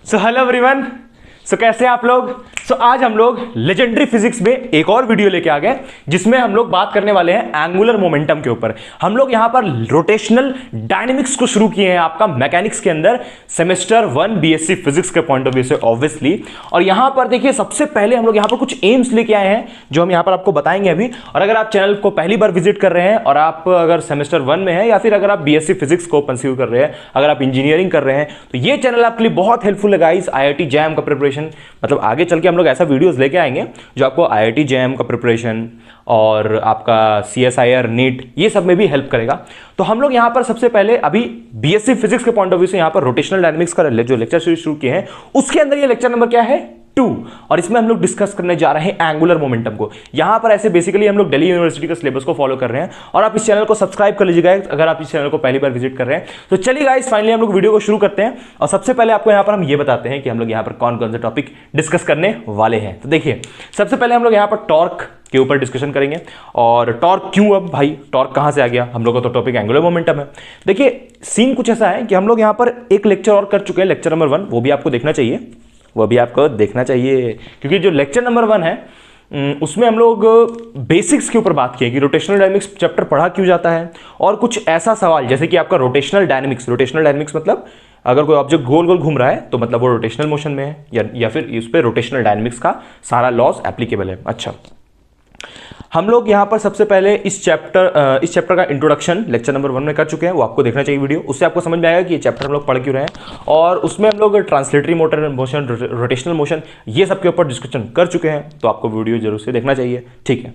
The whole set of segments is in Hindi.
So hello everyone. सो कैसे हैं आप लोग। आज हम लोग लेजेंडरी फिजिक्स में एक और वीडियो लेके आ गए जिसमें हम लोग बात करने वाले हैं एंगुलर मोमेंटम के ऊपर। हम लोग यहां पर रोटेशनल डायनेमिक्स को शुरू किए हैं आपका मैकेनिक्स के अंदर सेमेस्टर 1 बीएससी फिजिक्स के पॉइंट ऑफ व्यू से ऑब्वियसली। और यहां पर देखिए सबसे पहले हम लोग यहां पर कुछ एम्स लेके आए हैं जो हम यहां पर आपको बताएंगे अभी। और अगर आप चैनल को पहली बार विजिट कर रहे हैं और आप अगर सेमेस्टर 1 में हैं या फिर अगर आप बीएससी फिजिक्स को परस्यू कर रहे हैं, अगर आप इंजीनियरिंग कर रहे हैं, तो ये चैनल आपके लिए बहुत हेल्पफुल है गाइस। आईआईटी जैम का प्रिपरेशन, मतलब आगे चल के हम लोग ऐसा वीडियोस लेके आएंगे जो आपको आईआईटी जेईई का प्रिपरेशन और आपका सीएसआईआर नीट ये सब में भी हेल्प करेगा। तो हम लोग यहां पर सबसे पहले अभी बीएससी फिजिक्स के पॉइंट ऑफ व्यू से यहां पर रोटेशनल डायनामिक्स का जो लेक्चर सीरीज शुरू किए हैं उसके अंदर ये लेक्चर नंबर क्या है 2। और इसमें हम लोग डिस्कस करने जा रहे हैं एंगुलर मोमेंटम को। यहां पर ऐसे बेसिकली हम लोग दिल्ली यूनिवर्सिटी का सिलेबस को फॉलो कर रहे हैं और आप इस चैनल को सब्सक्राइब कर लीजिएगा अगर आप इस चैनल को पहली बार विजिट कर रहे हैं। तो चलिए गाइस फाइनली हम लोग वीडियो को शुरू करते हैं। और सबसे पहले आपको यहां पर हम ये बताते हैं कि हम लोग यहां पर कौन कौन से टॉपिक डिस्कस करने वाले हैं। तो देखिए सबसे पहले हम लोग यहां पर टॉर्क के ऊपर डिस्कशन करेंगे। और टॉर्क क्यों, अब भाई टॉर्क कहां से आ गया, हम लोग का तो टॉपिक एंगुलर मोमेंटम है। देखिए सीन कुछ ऐसा है कि हम लोग यहां पर एक लेक्चर और कर चुके हैं, लेक्चर नंबर 1, वो भी आपको देखना चाहिए, क्योंकि जो लेक्चर नंबर 1 है उसमें हम लोग बेसिक्स के ऊपर बात किए कि रोटेशनल डायनामिक्स चैप्टर पढ़ा क्यों जाता है और कुछ ऐसा सवाल जैसे कि आपका रोटेशनल डायनामिक्स मतलब अगर कोई ऑब्जेक्ट गोल गोल घूम रहा है तो मतलब वो रोटेशनल मोशन में है या फिर इस पे रोटेशनल डायनामिक्स का सारा लॉज एप्लीकेबल है। अच्छा, हम लोग यहां पर सबसे पहले इस चैप्टर का इंट्रोडक्शन लेक्चर नंबर 1 में कर चुके हैं, वो आपको देखना चाहिए वीडियो। उससे आपको समझ में आएगा कि ये चैप्टर हम लोग पढ़ क्यों रहे हैं। और उसमें हम लोग translatory motor motion, rotational motion ये सब के ऊपर डिस्कशन कर चुके हैं, तो आपको वीडियो जरूर से देखना चाहिए। ठीक है,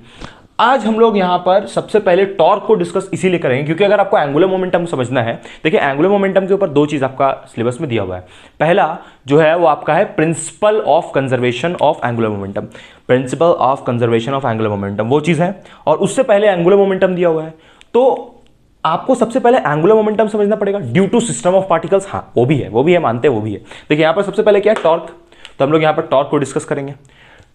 आज हम लोग यहां पर सबसे पहले टॉर्क को डिस्कस इसीलिए करेंगे क्योंकि अगर आपको एंगुलर मोमेंटम समझना है, देखिए एंगुलर मोमेंटम के ऊपर 2 चीज आपका सिलेबस में दिया हुआ है। पहला जो है वो आपका है principle of conservation of angular momentum, principle of conservation of angular momentum वो चीज है। और उससे पहले एंगुलर मोमेंटम दिया हुआ है, तो आपको सबसे पहले एंगुलर मोमेंटम समझना पड़ेगा due to system of particles. हाँ वो भी है मानते हैं, वो भी है। देखिए यहां पर सबसे पहले क्या है टॉर्क, तो हम लोग यहां पर टॉर्क को डिस्कस करेंगे।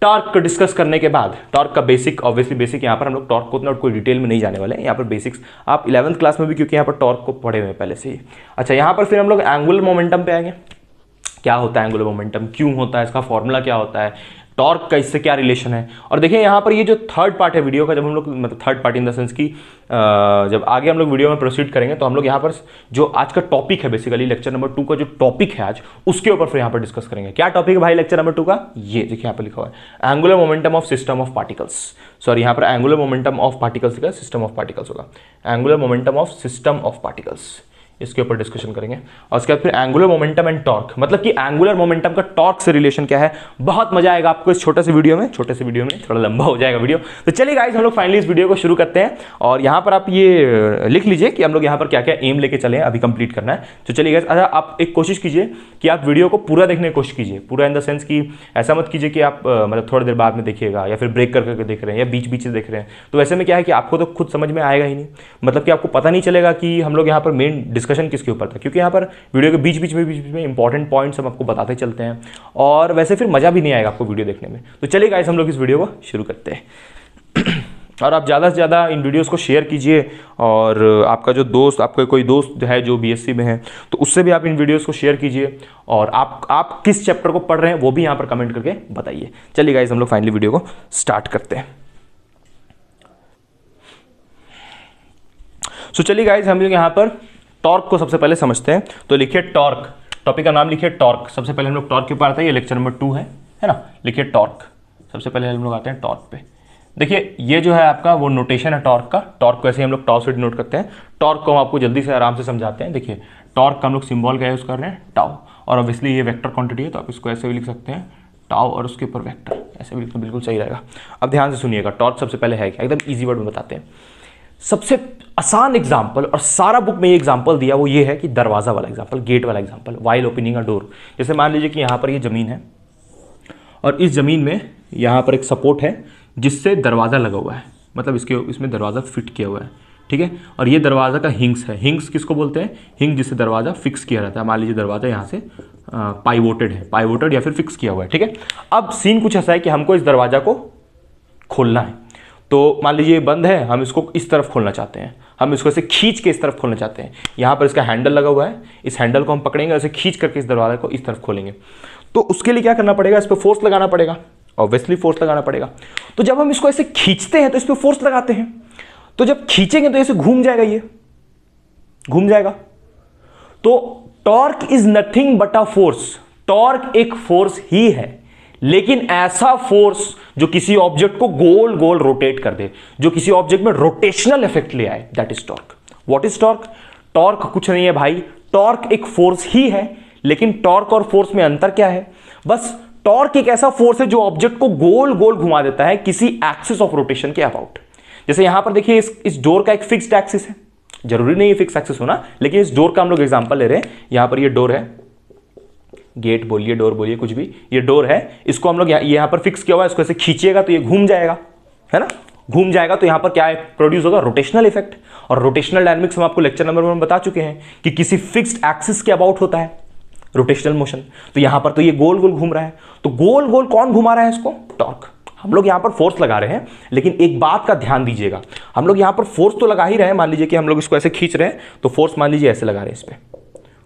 टॉर्क को डिस्कस करने के बाद टॉर्क का बेसिक, ऑब्वियसली बेसिक, यहाँ पर हम लोग टॉर्क को उतना कोई डिटेल में नहीं जाने वाले हैं। यहाँ पर बेसिक्स आप 11th क्लास में भी क्योंकि यहाँ पर टॉर्क को पढ़े हुए हैं पहले से ही। अच्छा, यहाँ पर फिर हम लोग एंगुलर मोमेंटम पे आएंगे। क्या होता है एंगुलर मोमेंटम, क्यों होता है, इसका फॉर्मूला क्या होता है, टॉर्क का इससे क्या रिलेशन है। और देखिए यहाँ पर ये जो थर्ड पार्ट है वीडियो का, जब हम लोग मतलब third part in the sense की जब आगे हम लोग वीडियो में प्रोसीड करेंगे तो हम लोग यहाँ पर जो आज का टॉपिक है बेसिकली लेक्चर नंबर 2 का जो टॉपिक है आज, उसके ऊपर फिर यहाँ पर डिस्कस करेंगे। क्या टॉपिक है भाई लेक्चर नंबर 2 का, ये देखिए यहाँ पर लिखा हुआ है angular momentum of system of particles. Sorry, यहाँ पर एंगुलर मोमेंटम ऑफ पार्टिकल्स का सिस्टम ऑफ पार्टिकल्स होगा, angular momentum of system of particles, इसके ऊपर डिस्कशन करेंगे। और उसके बाद फिर एंगुलर मोमेंटम एंड टॉर्क, मतलब कि एंगुलर मोमेंटम का टॉर्क से रिलेशन क्या है। बहुत मजा आएगा आपको इस छोटे से वीडियो में, थोड़ा लंबा हो जाएगा वीडियो। तो चलिए गाइस हम लोग फाइनली इस वीडियो को शुरू करते हैं। और यहाँ पर आप ये लिख लीजिए कि हम लोग यहाँ पर क्या क्या एम लेके चले हैं, अभी कंप्लीट करना है। तो चलिए गाइस, अच्छा आप एक कोशिश कीजिए कि आप वीडियो को पूरा देखने की कोशिश कीजिए, पूरा इन द सेंस कि ऐसा मत कीजिए कि आप मतलब थोड़ी देर बाद में देखिएगा या फिर ब्रेक करके देख रहे हैं या बीच से देख रहे हैं। तो ऐसे में क्या है कि आपको तो खुद समझ में आएगा ही नहीं, मतलब कि आपको पता नहीं चलेगा कि हम लोग यहाँ पर मेन डिस्कशन किसके ऊपर था, क्योंकि यहाँ पर वीडियो के बीच में इंपॉर्टेंट पॉइंट्स हम आपको बताते चलते हैं और वैसे फिर मजा भी नहीं आएगा आपको वीडियो देखने में। तो चलिए गाइस हम लोग इस वीडियो को शुरू करते हैं। और आप ज़्यादा से ज़्यादा इन वीडियोस को शेयर कीजिए और आपका जो दोस्त, आपका कोई दोस्त है जो बीएससी में है तो उससे भी आप इन वीडियोस को शेयर कीजिए। और आप किस चैप्टर को पढ़ रहे हैं वो भी यहाँ पर कमेंट करके बताइए। चलिए गाइस हम लोग फाइनली वीडियो को स्टार्ट करते हैं। सो चलिए गाइस हम लोग यहाँ पर टॉर्क को सबसे पहले समझते हैं। तो लिखिए टॉर्क, टॉपिक का नाम लिखिए टॉर्क। सबसे पहले हम लोग टॉर्क के ऊपर आते हैं, ये लेक्चर नंबर 2 है ना। लिखिए टॉर्क, सबसे पहले हम लोग आते हैं टॉर्क पे। देखिए ये जो है आपका वो नोटेशन है टॉर्क का। टॉर्क को ऐसे हम लोग टाउ से डिनोट करते हैं। टॉर्क को हम आपको जल्दी से आराम से समझाते हैं। देखिए टॉर्क का हम लोग सिंबल का यूज कर रहे हैं टाउ, और ऑब्वियसली ये वेक्टर क्वांटिटी है तो आप इसको ऐसे भी लिख सकते हैं टाउ और उसके ऊपर वेक्टर, ऐसे भी लिखना बिल्कुल सही रहेगा। अब ध्यान से सुनिएगा टॉर्क सबसे पहले है क्या, एकदम ईजी वर्ड में बताते हैं। सबसे आसान एग्जाम्पल, और सारा बुक में ये एग्जाम्पल दिया वो ये है कि दरवाजा वाला एग्जाम्पल, गेट वाला example, while opening a door. जैसे मान लीजिए कि यहाँ पर ये जमीन है और इस जमीन में यहाँ पर एक सपोर्ट है जिससे दरवाजा लगा हुआ है, मतलब इसमें दरवाजा फिट किया हुआ है, ठीक है। और ये दरवाजा का हिंग्स है। हिंग्स किसको बोलते हैं, हिंग जिससे दरवाजा फिक्स किया रहता है। मान लीजिए दरवाजा यहाँ से पाइवोटेड या फिर फिक्स किया हुआ है, ठीक है। अब सीन कुछ ऐसा है कि हमको इस दरवाजा को खोलना है। तो मान लीजिए बंद है, हम इसको इस तरफ खोलना चाहते हैं। हम इसको ऐसे खींच के इस तरफ खोलना चाहते हैं। यहाँ पर इसका हैंडल लगा हुआ है, इस हैंडल को हम पकड़ेंगे, ऐसे खींच करके इस दरवाजे को इस तरफ खोलेंगे। तो उसके लिए क्या करना पड़ेगा, इस पर फोर्स लगाना पड़ेगा, ऑब्वियसली फोर्स लगाना पड़ेगा। तो जब हम इसको ऐसे खींचते हैं तो इस पर फोर्स लगाते हैं, तो जब खींचेंगे तो ऐसे घूम जाएगा, ये घूम जाएगा। तो torque is nothing but a force, torque एक फोर्स ही है, लेकिन ऐसा फोर्स जो किसी ऑब्जेक्ट को गोल गोल रोटेट कर दे, जो किसी ऑब्जेक्ट में रोटेशनल इफेक्ट ले आए, that is torque. What is torque? Torque कुछ नहीं है भाई, टॉर्क एक फोर्स ही है, लेकिन टॉर्क और फोर्स में अंतर क्या है? बस टॉर्क एक ऐसा फोर्स है जो ऑब्जेक्ट को गोल गोल घुमा देता है किसी एक्सिस ऑफ रोटेशन के अबाउट। जैसे यहां पर देखिए, इस डोर का एक फिक्स्ड एक्सिस है, जरूरी नहीं है फिक्स एक्सिस होना, लेकिन इस डोर का हम लोग एग्जांपल ले रहे हैं। यहां पर ये डोर है, गेट बोलिए, डोर बोलिए, कुछ भी, ये डोर है, इसको हम लोग यहां पर फिक्स किया हुआ है, इसको ऐसे खींचिएगा तो ये घूम जाएगा, है ना, घूम जाएगा। तो यहां पर क्या प्रोड्यूस होगा? Rotational effect. और रोटेशनल डायनामिक्स हम आपको लेक्चर नंबर 1 में बता चुके हैं कि किसी फिक्स्ड एक्सिस के अबाउट होता है रोटेशनल मोशन। तो यहां पर तो ये गोल गोल घूम रहा है, तो गोल गोल कौन घुमा रहा है इसको? टॉर्क। हम लोग यहां पर फोर्स लगा रहे हैं, लेकिन एक बात का ध्यान दीजिएगा, हम लोग यहां पर फोर्स तो लगा ही रहे हैं। मान लीजिए कि हम लोग इसको ऐसे खींच रहे हैं, तो फोर्स मान लीजिए ऐसे लगा रहे हैं, इस पे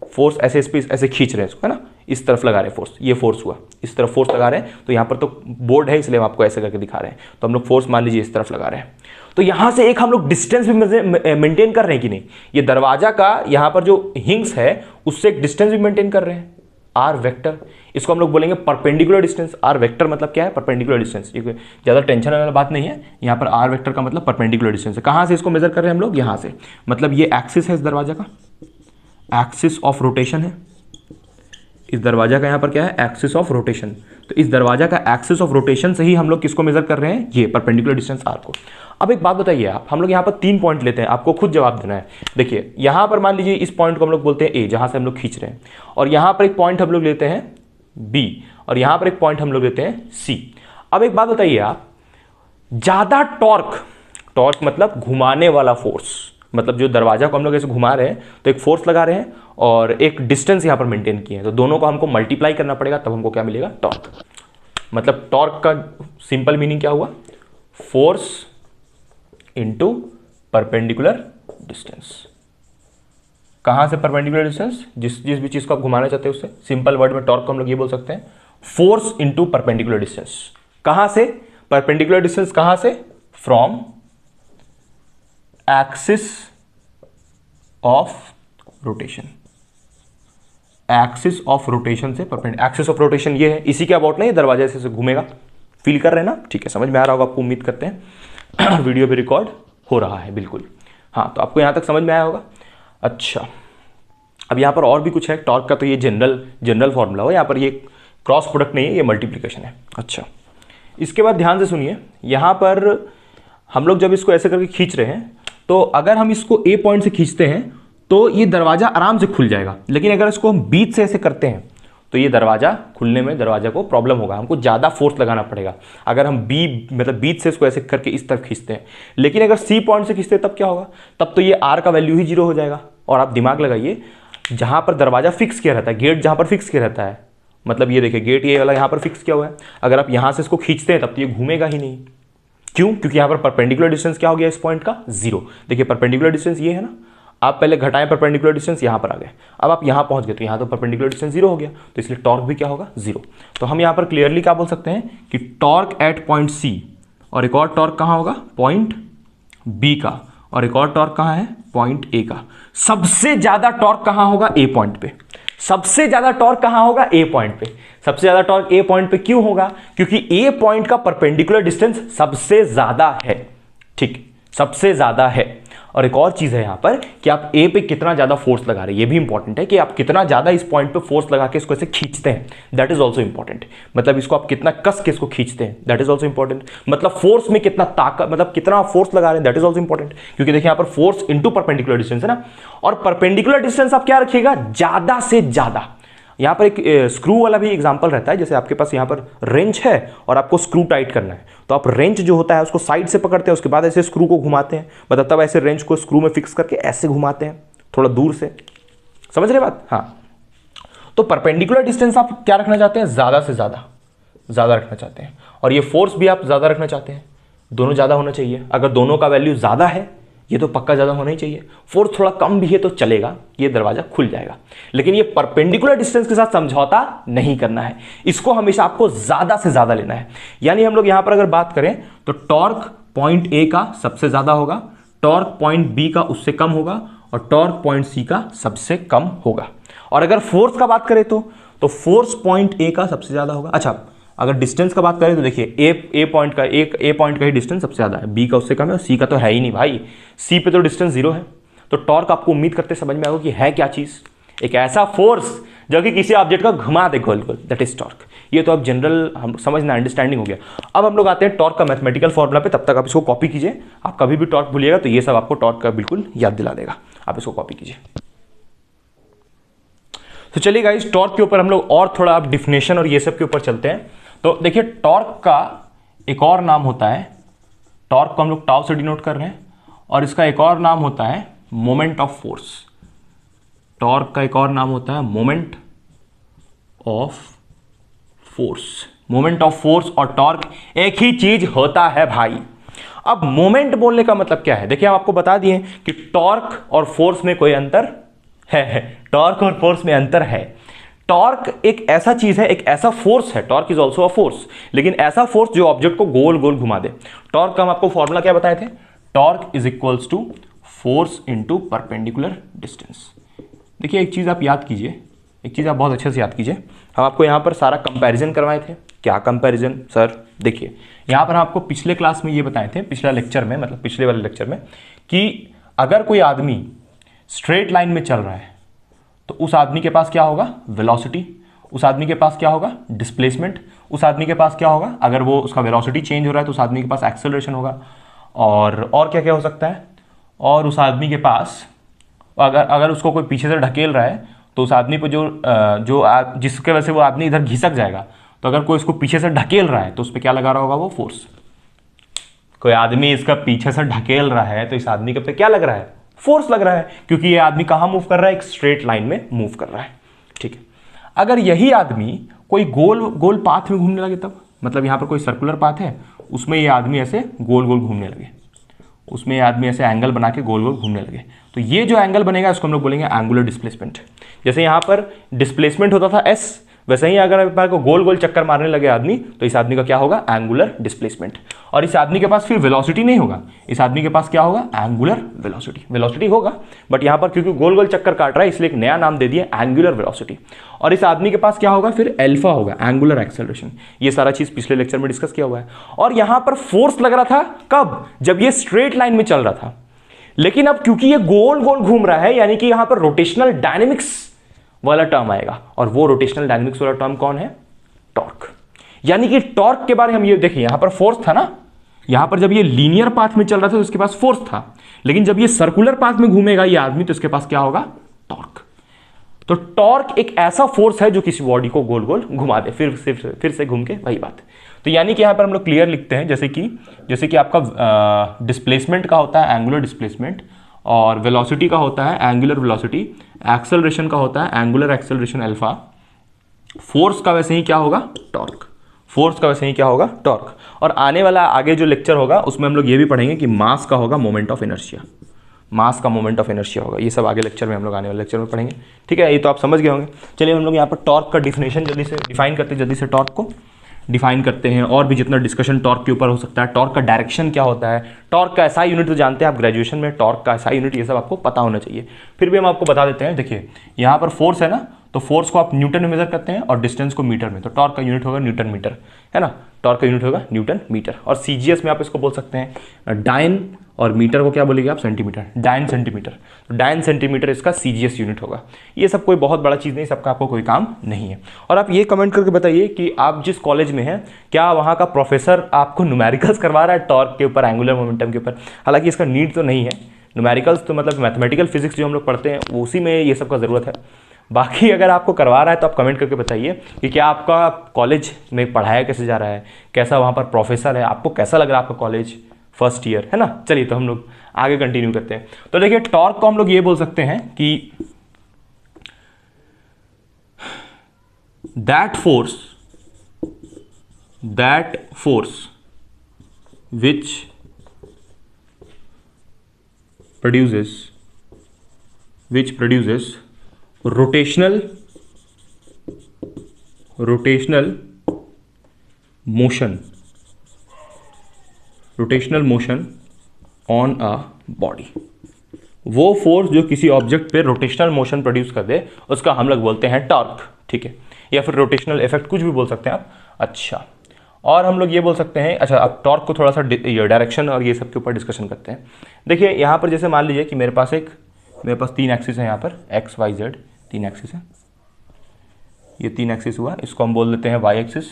फोर्स ऐसे, इस पे ऐसे खींच रहे हैं इसको, है ना, इस तरफ लगा रहे हैं फोर्स, ये फोर्स हुआ, इस तरफ फोर्स लगा रहे हैं। तो यहां पर तो बोर्ड है इसलिए हम आपको ऐसे करके दिखा रहे हैं। तो हम लोग फोर्स मान लीजिए इस तरफ लगा रहे हैं, तो यहां से एक हम लोग डिस्टेंस भी मेंटेन कर रहे हैं कि नहीं? ये दरवाजा का यहां पर जो हिंग्स है उससे एक डिस्टेंस भी मेंटेन कर रहे हैं, आर वेक्टर। इसको हम लोग बोलेंगे परपेंडिकुलर डिस्टेंस। आर वेक्टर मतलब क्या है? Perpendicular distance. ज्यादा टेंशन वाला बात नहीं है, यहां पर आर वेक्टर का मतलब परपेंडिकुलर डिस्टेंस है। कहां से इसको मेजर कर रहे हैं हम लोग? यहां से, मतलब ये एक्सिस है इस दरवाजा का, एक्सिस ऑफ रोटेशन है इस दरवाजा का, यहां पर क्या है? Axis of rotation. तो इस दरवाजा का एक्सिस ऑफ रोटेशन से ही हम लोग किसको मेजर कर रहे हैं? ये परपेंडिकुलर डिस्टेंस आर को। अब एक बात बताइए आप, हम लोग यहां पर 3 पॉइंट लेते हैं, आपको खुद जवाब देना है। देखिए यहां पर मान लीजिए इस पॉइंट को हम लोग बोलते हैं ए, जहां से हम लोग खींच रहे हैं, और यहां पर एक पॉइंट हम लोग लेते हैं बी, और यहां पर एक पॉइंट हम लोग लेते हैं सी। अब एक बात बताइए आप, ज्यादा टॉर्क, टॉर्क मतलब घुमाने वाला फोर्स, मतलब जो दरवाजा को हम लोग ऐसे घुमा रहे हैं तो एक फोर्स लगा रहे हैं और एक डिस्टेंस यहां पर मेंटेन किए हैं, तो दोनों को हमको मल्टीप्लाई करना पड़ेगा, तब हमको क्या मिलेगा? टॉर्क। मतलब टॉर्क का सिंपल मीनिंग क्या हुआ? Force into perpendicular distance. कहां से परपेंडिकुलर डिस्टेंस? जिस भी चीज को आप घुमाना चाहते हैं उससे। सिंपल वर्ड में टॉर्क को हम लोग ये बोल सकते हैं, फोर्स इनटू परपेंडिकुलर डिस्टेंस। कहां से? परपेंडिकुलर डिस्टेंस कहां से? From axis of rotation, axis of rotation से परपेंडिकुलर। एक्सिस ऑफ रोटेशन ये है, इसी के अबाउट नहीं, दरवाजा से घूमेगा। फील कर रहे हैं ना? ठीक है, समझ में आ रहा होगा आपको, उम्मीद करते हैं। वीडियो भी रिकॉर्ड हो रहा है, बिल्कुल। हाँ, तो आपको यहां तक समझ में आया होगा। अच्छा, अब यहां पर और भी कुछ है टॉर्क का, तो ये जनरल फॉर्मूला हो, यहां पर ये क्रॉस प्रोडक्ट नहीं है, ये मल्टीप्लिकेशन है। अच्छा, इसके बाद ध्यान से सुनिए, यहां पर हम लोग जब इसको ऐसे करके खींच रहे हैं, तो अगर हम इसको ए पॉइंट से खींचते हैं तो ये दरवाजा आराम से खुल जाएगा, लेकिन अगर इसको हम बीच से ऐसे करते हैं तो ये दरवाजा खुलने में दरवाजा को प्रॉब्लम होगा, हमको ज़्यादा फोर्स लगाना पड़ेगा। अगर हम बीच से इसको ऐसे करके इस तरफ खींचते हैं, लेकिन अगर सी पॉइंट से खींचते हैं तब क्या होगा? तब तो ये आर का वैल्यू ही 0 हो जाएगा। और आप दिमाग लगाइए, जहां पर दरवाजा फिक्स किया रहता है, गेट जहां पर फिक्स किया रहता है, मतलब ये देखिए गेट ये वाला यहां पर फिक्स किया हुआ है, अगर आप यहां से इसको खींचते हैं तब तो ये घूमेगा ही नहीं। क्यों? क्योंकि यहां पर परपेंडिकुलर डिस्टेंस क्या हो गया इस पॉइंट का? 0। देखिए परपेंडिकुलर डिस्टेंस ये है ना, आप पहले घटाएं परपेंडिकुलर डिस्टेंस, यहां पर आ गए, अब आप यहां पहुंच गए, तो यहां तो परपेंडिकुलर डिस्टेंस 0 हो गया, तो इसलिए टॉर्क भी क्या होगा? 0। तो हम यहां पर क्लियरली क्या बोल सकते हैं कि टॉर्क एट पॉइंट सी, और एक और टॉर्क कहां होगा? पॉइंट बी का, और एक और टॉर्क कहां है? पॉइंट ए का। सबसे ज्यादा टॉर्क कहां होगा? ए पॉइंट पे। सबसे ज्यादा टॉर्क कहां होगा? ए पॉइंट पे। सबसे ज्यादा टॉर्क ए पॉइंट पे क्यों होगा? क्योंकि ए पॉइंट का परपेंडिकुलर डिस्टेंस सबसे ज्यादा है। ठीक, सबसे ज्यादा है। और एक और चीज है यहां पर कि आप ए पे कितना ज्यादा फोर्स लगा रहे हैं, ये भी इंपॉर्टेंट है कि आप कितना ज्यादा इस पॉइंट पे फोर्स लगा के इसको ऐसे खींचते हैं, दैट इज ऑल्सो इंपॉर्टेंट। मतलब इसको आप कितना कस के इसको खींचते हैं, दैट इज ऑल्सो इंपॉर्टेंट। मतलब फोर्स में कितना ताकत, मतलब कितना फोर्स लगा रहे हैं, दैट इज ऑल्सो इंपॉर्टेंट। क्योंकि देखिए यहां पर फोर्स इंटू परपेंडिकुलर डिस्टेंस है ना, और परपेंडिकुलर डिस्टेंस आप क्या रखिएगा? ज्यादा से ज्यादा। यहां पर एक स्क्रू वाला भी एग्जांपल रहता है, जैसे आपके पास यहां पर रेंच है और आपको स्क्रू टाइट करना है, तो आप रेंच जो होता है उसको साइड से पकड़ते हैं, उसके बाद ऐसे स्क्रू को घुमाते हैं, मतलब तब ऐसे रेंच को स्क्रू में फिक्स करके ऐसे घुमाते हैं थोड़ा दूर से। समझ रहे बात? हाँ, तो परपेंडिकुलर डिस्टेंस आप क्या रखना चाहते हैं? ज्यादा से ज्यादा रखना चाहते हैं, और ये फोर्स भी आप ज्यादा रखना चाहते हैं, दोनों ज्यादा होना चाहिए। अगर दोनों का वैल्यू ज्यादा है, ये तो पक्का ज़्यादा होना ही चाहिए। फोर्स थोड़ा कम भी है तो चलेगा, ये दरवाजा खुल जाएगा, लेकिन ये परपेंडिकुलर डिस्टेंस के साथ समझौता नहीं करना है, इसको हमेशा आपको ज़्यादा से ज़्यादा लेना है। यानी हम लोग यहाँ पर अगर बात करें तो टॉर्क पॉइंट ए का सबसे ज़्यादा होगा, टॉर्क पॉइंट बी का उससे कम होगा, और टॉर्क पॉइंट सी का सबसे कम होगा। और अगर फोर्स का बात करें तो फोर्स पॉइंट ए का सबसे ज़्यादा होगा। अच्छा, अगर डिस्टेंस का बात करें तो देखिए ए पॉइंट का ही डिस्टेंस सबसे ज़्यादा है, बी का उससे कम है, और सी का तो है ही नहीं भाई, सी पे तो डिस्टेंस 0 है। तो टॉर्क आपको उम्मीद करते समझ में आएगा कि है क्या चीज़, एक ऐसा फोर्स जो कि किसी ऑब्जेक्ट का घुमा दे गोल गोल, दैट इज टॉर्क। ये तो अब जनरल हम समझना, अंडरस्टैंडिंग हो गया। अब हम लोग आते हैं टॉर्क का मैथमेटिकल फॉर्मूला पे, तब तक आप इसको कॉपी कीजिए। आप कभी भी टॉर्क भूलिएगा तो ये सब आपको टॉर्क का बिल्कुल याद दिला देगा, आप इसको कॉपी कीजिए। तो चलिए गाइस, टॉर्क के ऊपर हम लोग और थोड़ा आप डिफिनेशन और ये सब के ऊपर चलते हैं। तो देखिए, टॉर्क का एक और नाम होता है, टॉर्क को हम लोग टाउ से डिनोट कर रहे हैं, और इसका एक और नाम होता है मोमेंट ऑफ फोर्स। टॉर्क का एक और नाम होता है moment of force. Moment of force और टॉर्क एक ही चीज होता है भाई। अब मोमेंट बोलने का मतलब क्या है, देखिए हम आपको बता दिए कि टॉर्क और फोर्स में कोई अंतर है, टॉर्क और फोर्स में अंतर है। टॉर्क एक ऐसा चीज है, एक ऐसा फोर्स है, torque is also a force, लेकिन ऐसा फोर्स जो ऑब्जेक्ट को गोल गोल घुमा दे। टॉर्क का हम आपको फॉर्मूला क्या बताए थे, torque is equals to force into perpendicular distance. देखिए एक चीज आप याद कीजिए, एक चीज आप बहुत अच्छे से याद कीजिए, हम आपको यहां पर सारा कंपैरिजन करवाए थे। क्या कंपैरिजन सर, देखिए यहां पर हम आपको पिछले क्लास में ये बताए थे, पिछला लेक्चर में, मतलब पिछले वाले लेक्चर में, कि अगर कोई आदमी स्ट्रेट लाइन में चल रहा है तो उस आदमी के पास क्या होगा, वेलोसिटी, उस आदमी के पास क्या होगा, डिस्प्लेसमेंट, उस आदमी के पास क्या होगा, अगर वो उसका वेलोसिटी चेंज हो रहा है तो उस आदमी के पास एक्सेलरेशन होगा, और क्या क्या हो सकता है, और उस आदमी के पास अगर उसको कोई पीछे से ढकेल रहा है तो उस आदमी को जिसके वजह से वो आदमी इधर घिसक जाएगा, तो अगर कोई इसको पीछे से ढकेल रहा है तो उस पर क्या लगा रहा होगा, वो फोर्स। कोई आदमी इसका पीछे से ढकेल रहा है तो इस आदमी के पे क्या लग रहा है, फोर्स लग रहा है, क्योंकि ये आदमी कहां मूव कर रहा है, एक स्ट्रेट लाइन में मूव कर रहा है। ठीक है, अगर यही आदमी कोई गोल गोल पाथ में घूमने लगे, तब मतलब यहां पर कोई सर्कुलर पाथ है, उसमें ये आदमी ऐसे गोल गोल घूमने लगे, उसमें ये आदमी ऐसे एंगल बना के गोल गोल घूमने लगे, तो ये जो एंगल बनेगा इसको हम लोग बोलेंगे एंगुलर डिस्प्लेसमेंट। जैसे यहां पर डिस्प्लेसमेंट होता था एस, वैसे ही अगर एक बार को गोल गोल चक्कर मारने लगे आदमी तो इस आदमी का क्या होगा, एंगुलर डिस्प्लेसमेंट। और इस आदमी के पास फिर वेलोसिटी नहीं होगा, इस आदमी के पास क्या होगा, एंगुलर वेलोसिटी। वेलोसिटी होगा बट यहां पर क्योंकि गोल गोल चक्कर काट रहा है इसलिए एक नया नाम दे दिया एंगुलर वेलोसिटी। और इस आदमी के पास क्या होगा, फिर अल्फा होगा, एंगुलर एक्सेलरेशन। ये सारा चीज पिछले लेक्चर में डिस्कस किया हुआ है। और यहां पर फोर्स लग रहा था कब, जब ये स्ट्रेट लाइन में चल रहा था, लेकिन अब क्योंकि ये गोल गोल घूम रहा है, यानी कि यहां पर रोटेशनल डायनेमिक्स वाला टर्म आएगा, और वो रोटेशनल डायनेमिक्स वाला टर्म कौन है, टॉर्क। यानी कि टॉर्क के बारे में हम ये देखिए, यहां पर फोर्स था ना, यहां पर जब ये लीनियर पाथ में चल रहा था तो इसके पास फोर्स था, लेकिन जब ये सर्कुलर पाथ में घूमेगा ये आदमी तो इसके पास क्या होगा, टॉर्क। तो टॉर्क एक ऐसा फोर्स है जो किसी बॉडी को गोल गोल घुमा दे, फिर से घूम के, वही बात। तो यानी कि यहां पर हम लोग क्लियर लिखते हैं, जैसे कि आपका डिस्प्लेसमेंट का होता है एंगुलर डिस्प्लेसमेंट, और वेलोसिटी का होता है एंगुलर वेलोसिटी, एक्सेलरेशन का होता है एंगुलर एक्सेलरेशन अल्फा, फोर्स का वैसे ही क्या होगा, टॉर्क। फोर्स का वैसे ही क्या होगा, टॉर्क। और आने वाला आगे जो लेक्चर होगा उसमें हम लोग ये भी पढ़ेंगे कि मास का होगा मोमेंट ऑफ इनर्शिया, मास का मोमेंट ऑफ इनर्शिया होगा। ये सब आगे लेक्चर में हम लोग आने वाले लेक्चर में पढ़ेंगे। ठीक है, ये तो आप समझ गए होंगे। चलिए हम लोग यहाँ पर टॉर्क का डिफिनेशन जल्दी से डिफाइन करते हैं, जल्दी से टॉर्क को डिफाइन करते हैं, और भी जितना डिस्कशन टॉर्क के ऊपर हो सकता है। टॉर्क का डायरेक्शन क्या होता है, टॉर्क का ऐसा यूनिट तो जानते हैं आप ग्रेजुएशन में, टॉर्क का ऐसा यूनिट, ये सब आपको पता होना चाहिए। फिर भी हम आपको बता देते हैं, देखिए यहाँ पर फोर्स है ना, तो फोर्स को आप न्यूटन में मेजर करते हैं और डिस्टेंस को मीटर में, तो टॉर्क का यूनिट होगा न्यूटन मीटर, है ना, टॉर्क का यूनिट होगा न्यूटन मीटर। और सीजीएस में आप इसको बोल सकते हैं डाइन, और मीटर को क्या बोलेंगे आप, सेंटीमीटर, डाइन सेंटीमीटर। तो डाइन सेंटीमीटर इसका सीजीएस यूनिट होगा। ये सब कोई बहुत बड़ा चीज़ नहीं, सबका आपको कोई काम नहीं है। और आप ये कमेंट करके बताइए कि आप जिस कॉलेज में हैं क्या वहाँ का प्रोफेसर आपको न्यूमेरिकल्स करवा रहा है टॉर्क के ऊपर, एंगुलर मोमेंटम के ऊपर। हालांकि इसका नीड तो नहीं है, न्यूमेरिकल्स तो मतलब मैथमेटिकल फिजिक्स जो हम लोग पढ़ते हैं उसी में ये सब का ज़रूरत है। बाकी अगर आपको करवा रहा है तो आप कमेंट करके बताइए कि क्या आपका कॉलेज में पढ़ाया कैसे जा रहा है, कैसा वहाँ पर प्रोफेसर है, आपको कैसा लग रहा है आपका कॉलेज फर्स्ट ईयर, है ना। चलिए तो हम लोग आगे कंटिन्यू करते हैं। तो देखिए टॉर्क को हम लोग ये बोल सकते हैं कि that force which produces rotational motion on a body. वो फोर्स जो किसी ऑब्जेक्ट पे रोटेशनल मोशन प्रोड्यूस कर दे उसका हम लोग बोलते हैं टॉर्क, ठीक है, या फिर रोटेशनल इफेक्ट, कुछ भी बोल सकते हैं आप। अच्छा, और हम लोग ये बोल सकते हैं, अच्छा अब टॉर्क को थोड़ा सा डायरेक्शन और ये सब के ऊपर डिस्कशन करते हैं। देखिए यहाँ पर जैसे मान लीजिए कि मेरे पास 3 एक्सिस है, यहाँ पर एक्स वाई जेड 3 एक्सिस है, ये 3 एक्सिस हुआ, इसको हम बोल देते हैं Y axis,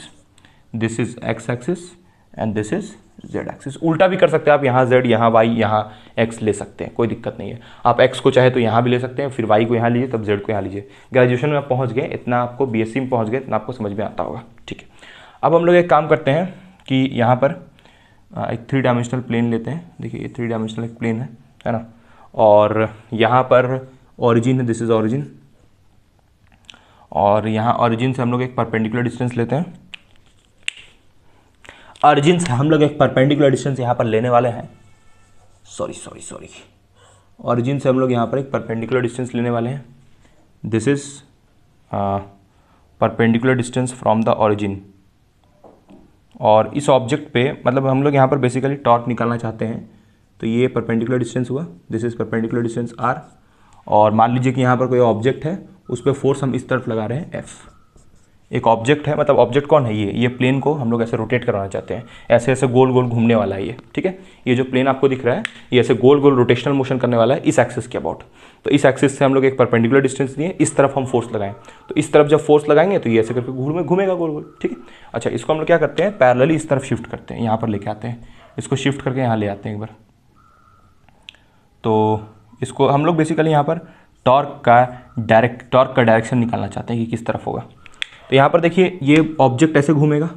this is X axis and this is Z axis. उल्टा भी कर सकते हैं आप, यहाँ जेड यहाँ वाई यहाँ एक्स ले सकते हैं, कोई दिक्कत नहीं है। आप एक्स को चाहे तो यहाँ भी ले सकते हैं, फिर वाई को यहाँ लीजिए, तब जेड को यहाँ लीजिए। ग्रेजुएशन में आप पहुँच गए, इतना आपको बीएससी में पहुँच गए, इतना आपको समझ में आता होगा, ठीक है। अब हम लोग एक काम करते हैं कि यहाँ पर एक 3 डायमेंशनल प्लेन लेते हैं। देखिए ये 3 डायमेंशनल एक प्लेन है ना, और यहाँ पर ओरिजिन है, दिस इज ओरिजिन, और यहाँ ओरिजिन से हम लोग एक परपेंडिकुलर डिस्टेंस लेते हैं। ओरिजिन से हम लोग एक परपेंडिकुलर डिस्टेंस यहाँ पर लेने वाले हैं, सॉरी ओरिजिन से हम लोग यहाँ पर एक परपेंडिकुलर डिस्टेंस लेने वाले हैं। This is perpendicular distance from the origin, और इस ऑब्जेक्ट पे मतलब हम लोग यहाँ पर बेसिकली टॉर्क निकालना चाहते हैं, तो ये परपेंडिकुलर डिस्टेंस हुआ, this is perpendicular distance R, और मान लीजिए कि यहाँ पर कोई ऑब्जेक्ट है, उस पर फोर्स हम इस तरफ लगा रहे हैं एफ। एक ऑब्जेक्ट है, मतलब ऑब्जेक्ट कौन है, ये प्लेन को हम लोग ऐसे रोटेट करवाना चाहते हैं, ऐसे ऐसे गोल गोल घूमने वाला है ये, ठीक है। ये जो प्लेन आपको दिख रहा है ये ऐसे गोल गोल रोटेशनल मोशन करने वाला है इस एक्सिस के अबाउट। तो इस एक्सिस से हम लोग एक परपेंडिकुलर डिस्टेंस लिए, इस तरफ हम फोर्स लगाएं, तो इस तरफ जब फोर्स लगाएंगे तो ये ऐसे करके घूमेगा गोल गोल, ठीक है। अच्छा, इसको हम लोग क्या करते हैं, पैरेलली इस तरफ शिफ्ट करते हैं, यहाँ पर लेके आते हैं, इसको शिफ्ट करके यहाँ ले आते हैं एक बार। तो इसको हम लोग बेसिकली यहाँ पर टॉर्क का डायरेक्शन निकालना चाहते हैं कि किस तरफ होगा। तो यहाँ पर देखिए ये ऑब्जेक्ट ऐसे घूमेगा,